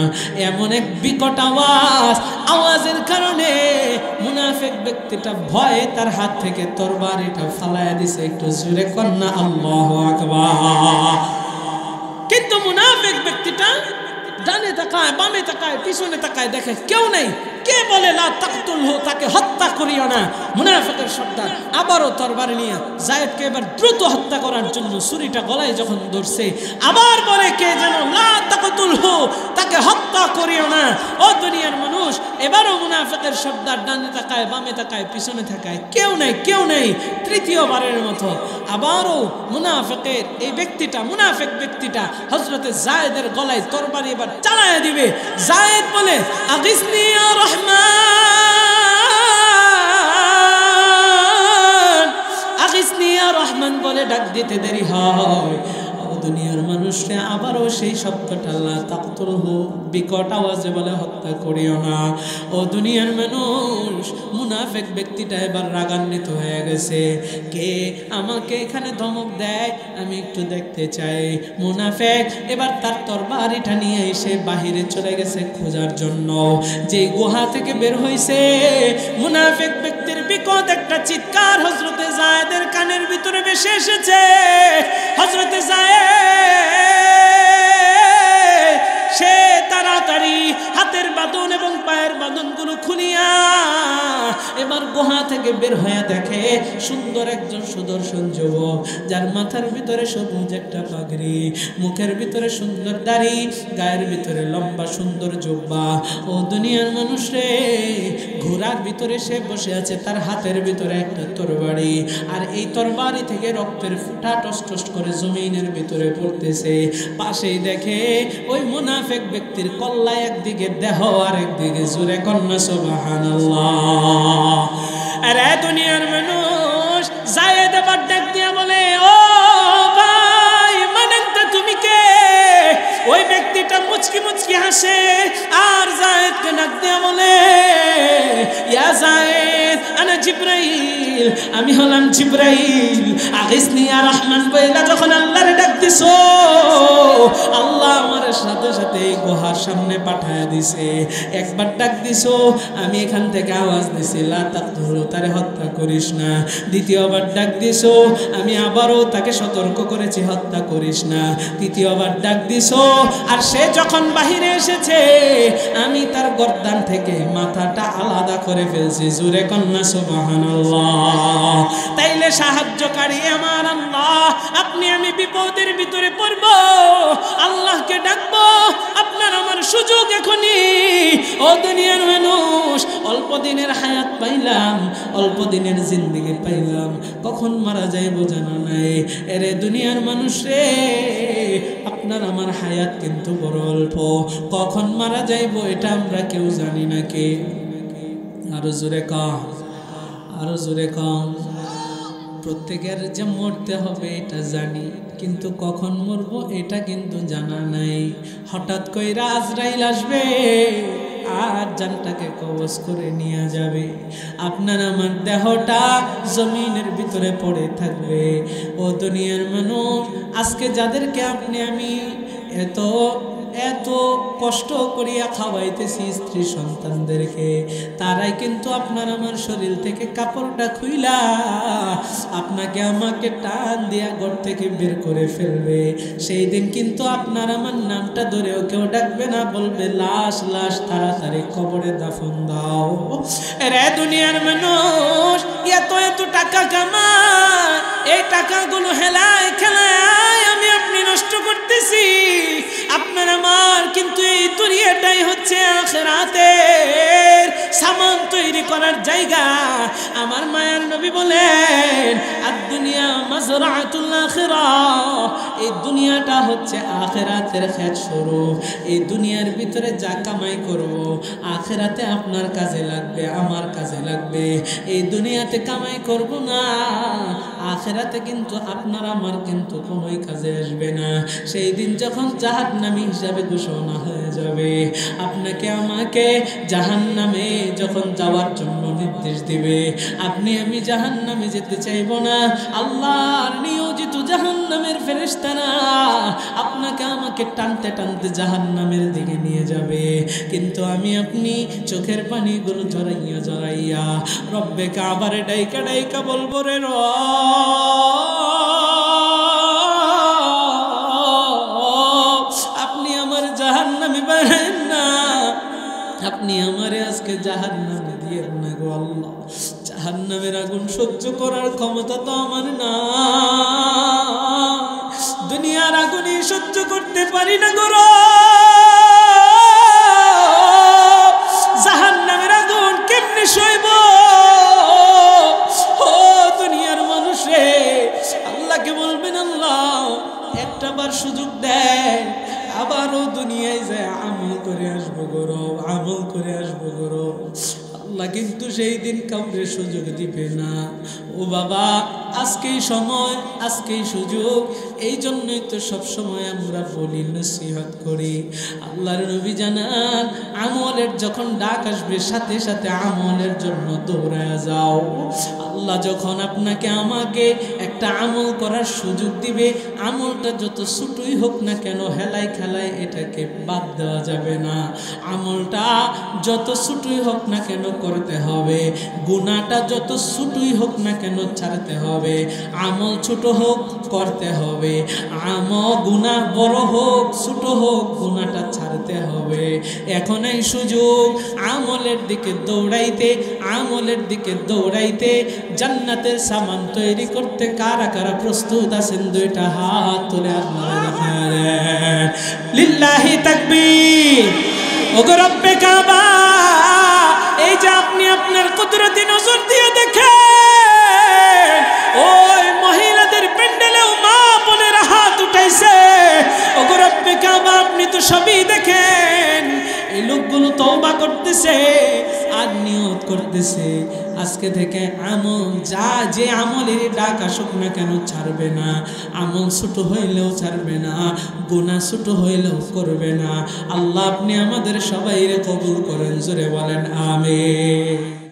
এমন এক বিকট আওয়াজ, আওয়াজের কারণে মুনাফিক ব্যক্তিটা ভয়ে তার হাত থেকে তরবারিটা ফালায়া দিছে। একটু জোরে কন্না আল্লাহু আকবার। কিন্তু মুনাফিক ব্যক্তিটা ডানে তাকায়, বামে তাকায়, পিছনে তাকায়, দেখে কেউ নেই। কে বলে লা তাকতুলহু, তাকে হত্যা করিও না। মুনাফিকের সর্দার আবারও তরবারি নিয়ে জায়েদকে এবার দ্রুত হত্যা করার জন্য ছুরিটা গলায় যখন ধরছে, আবার বলে কে যেন লা তাকতুলহু, তাকে হত্যা করিও না। ও দুনিয়ার মানুষ, এবারও মুনাফিকের সর্দার ডানে তাকায়, বামে তাকায়, পিছনে তাকায়, কেউ নেই, কেউ নেই। তৃতীয়বারের মতো আবারও মুনাফিকের এই ব্যক্তিটা, মুনাফিক ব্যক্তিটা হযরতে জায়েদের গলায় তরবারি এবার চালায় দিবে। জায়েদ বলে আগিসনি ইয়া রহমান, আগিসনি ইয়া রহমান বলে ডাক দিতে দেরি হয়। দুনিয়ার মানুষকে আবারও সেই শব্দটা লা তাকতুলহু বিকট আওয়াজে বলে হত্যা করিও না। ও দুনিয়ার মানুষ, মুনাফিক ব্যক্তিটা এবার রাগান্বিত হয়ে গেছে। কে আমাকে এখানে ধমক দেয় আমি একটু দেখতে চাই। মুনাফিক এবার তার তরবারিটা নিয়ে এসে বাহিরে চলে গেছে খোঁজার জন্য। যে গুহা থেকে বের হইছে, মুনাফিক ব্যক্তির বিকট একটা চিৎকার হযরতে জায়েদের কানের ভিতরে ভেসে এসেছে। হযরতে জায়েদ সে তাড়াতাড়ি হাতের বাঁধন এবং পায়ের বাঁধনগুলো খুলিয়া এবার গুহা থেকে বের হয়ে দেখে সুন্দর একজন সুদর্শন যুবক, যার মাথার ভিতরে সবুজ একটা পাগড়ি, মুখের ভিতরে সুন্দর দাড়ি, গায়ের ভিতরে লম্বা সুন্দর জুব্বা। ও দুনিয়ার মানুষ রে, ঘোড়ার ভিতরে সে বসে আছে, তার হাতের ভিতরে একটা তরবারি, আর এই তরবারি থেকে রক্তের ফুটা টস টস করে জমিনের ভিতরে পড়তেছে। পাশেই দেখে ওই মুনাফিক ব্যক্তির কল্লা একদিকে দেহ আর একদিকে, জোরে কন্না সুবহানাল্লাহ। আরে দুনিয়ার মানুষ, জায়েদ আবার ডাক দিয়া বলে, ও ভাই মানেনটা তুমি কে? ওই ব্যক্তিটা মুচকি মুচকি হাসে আর জায়েদকে ডাক দিয়া বলে, ইয়া জায়েদ আনা জিবরাইল, আমি হলাম জিবরাইল। আগিসনি ইয়া রহমান বইলা যখন আল্লাহরে ডাক দিছো, আল্লাহ আমার সাথে সাথে এই গুহার সামনে পাঠায়া দিছে। একবার ডাক দিছো, আমি এখান থেকে আওয়াজ দিছি লা তাকতুলহু, তারে হত্যা করিস না। দ্বিতীয়বার ডাক দিছো, আমি আবারও তাকে সতর্ক করেছি হত্যা করিস না। তৃতীয়বার ডাক দিছো, আর সে যখন বাহিরে এসেছে আমি তার গর্দান থেকে মাথাটা আলাদা করে ফেলছি। জোরে কন্না সুবহানাল্লাহ। তাইলে সাহায্যকারী আমার আল্লাহ, আপনি আমি বিপদের ভিতরে পড়ব, আল্লাহকে ডাকবো, আপনার আমার সুযোগ এখনই। ও দুনিয়ার মানুষ, অল্প দিনের হায়াত পাইলাম, অল্প দিনের জিন্দেগি পাইলাম, কখন মারা যাইব জানা নাই। এরে দুনিয়ার মানুষ রে, আপনার আমার হায়াত কিন্তু বড় অল্প, কখন মারা যাইব এটা আমরা কেউ জানি না। কে আরো জোরে কম, আরো জোরে কম। প্রত্যেকের যে মরতে হবে এটা জানি, কিন্তু কখন মরবো এটা কিন্তু জানা নাই। হঠাৎ কইরা আজরাইল আসবে আর জানটাকে কবজ করে নিয়ে যাবে। আপনার আমার দেহটা জমিনের ভিতরে পড়ে থাকবে। ও দুনিয়ার মানুষ, আজকে যাদেরকে আপনি আমি এত এত কষ্ট করিয়া খাওয়াইতেছি স্ত্রী সন্তানদেরকে, তারাই কিন্তু আপনার আমার শরীর থেকে কাপড়টা খুইলা আপনাকে আমাকে টান দিয়া ঘর থেকে বের করে ফেলবে। সেই দিন কিন্তু আপনার আমার নামটা ধরেও কেউ ডাকবে না, বলবে লাশ লাশ, তাড়াতাড়ি কবরে দাফন দাও। রে দুনিয়ার মানুষ এত এত টাকা কামায়, এই টাকাগুলো হেলায় খেলায় আমি আপনি নষ্ট করতেছি। আপনার আমার কিন্তু এই দুনিয়াটাই হচ্ছে আখিরাতের সামান তৈরি করার জায়গা। আমার মায়ার নবী বলেন আদ-দুনিয়া মাজরাতুল আখিরাহ, এই দুনিয়াটা হচ্ছে আখিরাতের ক্ষেত স্বরূপ। এই দুনিয়ার ভিতরে যা কামাই করব আখিরাতে আপনার কাজে লাগবে, আমার কাজে লাগবে। এই দুনিয়াতে কামাই করব না, আখিরাতে কিন্তু আপনার আমার কিন্তু কোনোই কাজে আসবে না। সেই দিন যখন জাহান্নামী হিসাবে ঘোষণা হয়ে যাবে, আপনাকে আমাকে জাহান্নামে যখন যাওয়ার জন্য নির্দেশ দিবে, আপনি আমি জাহান্নামে যেতে চাইব না। আল্লাহর নিয়োজিত জাহান্নামের ফেরেশতারা আপনাকে আমাকে টানতে টানতে জাহান্নামের দিকে নিয়ে যাবে, কিন্তু আমি আপনি চোখের পানিগুলো জড়াইয়া জড়াইয়া রব্বে কাবারে ডাইকা ডাইকা বলবো রে আপনি আমার জাহান্নামে বানান না, আপনি আমারে আজকে জাহান্নামে দিয়েন না গো আল্লাহ। জাহান্নামের আগুন সহ্য করার ক্ষমতা তো আমার না, দুনিয়ার আগুনই সহ্য করতে পারি না গো। জাহান্নামের আগুন কেমনে সইব? ও দুনিয়ার মানুষে আল্লাহকে বলবেন আল্লাহ একটা বার সুযোগ দেয়, আবারও দুনিয়ায় যায় আমল করে আসবো গরব, আমল করে আসবো গরব। আল্লাহ কিন্তু সেই দিন কাউকে সুযোগ দিবে না। ও বাবা, আজকেই সময়, আজকেই সুযোগ। এই জন্যই তো সব সময় আমরা বলি, নসিহত করি। আল্লাহর নবী জানান আমলের যখন ডাক আসবে সাথে সাথে আমলের জন্য দৌড়ায় যাও। আল্লাহ যখন আপনাকে আমাকে একটা আমল করার সুযোগ দিবে, আমলটা যত ছোটই হোক না কেন হেলাই খেলায় এটাকে বাদ দেওয়া যাবে না। আমলটা যত ছোটই হোক না কেন করতে হবে, গুনাহটা যত ছোটই হোক না কেন ছাড়তে হবে। আমল ছোট হোক করতে হবে, আমল গুনাহ বড় হোক ছোট হোক গুনাহটা ছাড়তে হবে। এখন এই সুযোগ আমলের দিকে দৌড়াইতে, আমলের দিকে দৌড়াইতে, জান্নাতের সামান তৈরি করতে কারা কারা প্রস্তুত আছেন? দুইটা হাত তুলে আল্লাহর দরবারে লিল্লাহি তাকবীর। ওগো রব্বে কাবা, এই যে আপনি আপনার কুদরতি নজর দিয়ে দেখেন, ওই মহিলাদের প্যান্ডেলেও মা বোনের হাত উঠাইছে। ওগো রব্বে কাবা, আপনি তো সবই দেখেন। এই লোকগুলো তওবা করতেছে আর নিয়ত করতেছে আজকে থেকে আমল যা যে আমলের ডাক আসুক না কেন ছাড়বে না। আমল ছোট হইলেও ছাড়বে না, গুনাহ ছোট হইলেও করবে না। আল্লাহ আপনি আমাদের সবাইরে কবুল করেন, জোরে বলেন আমিন।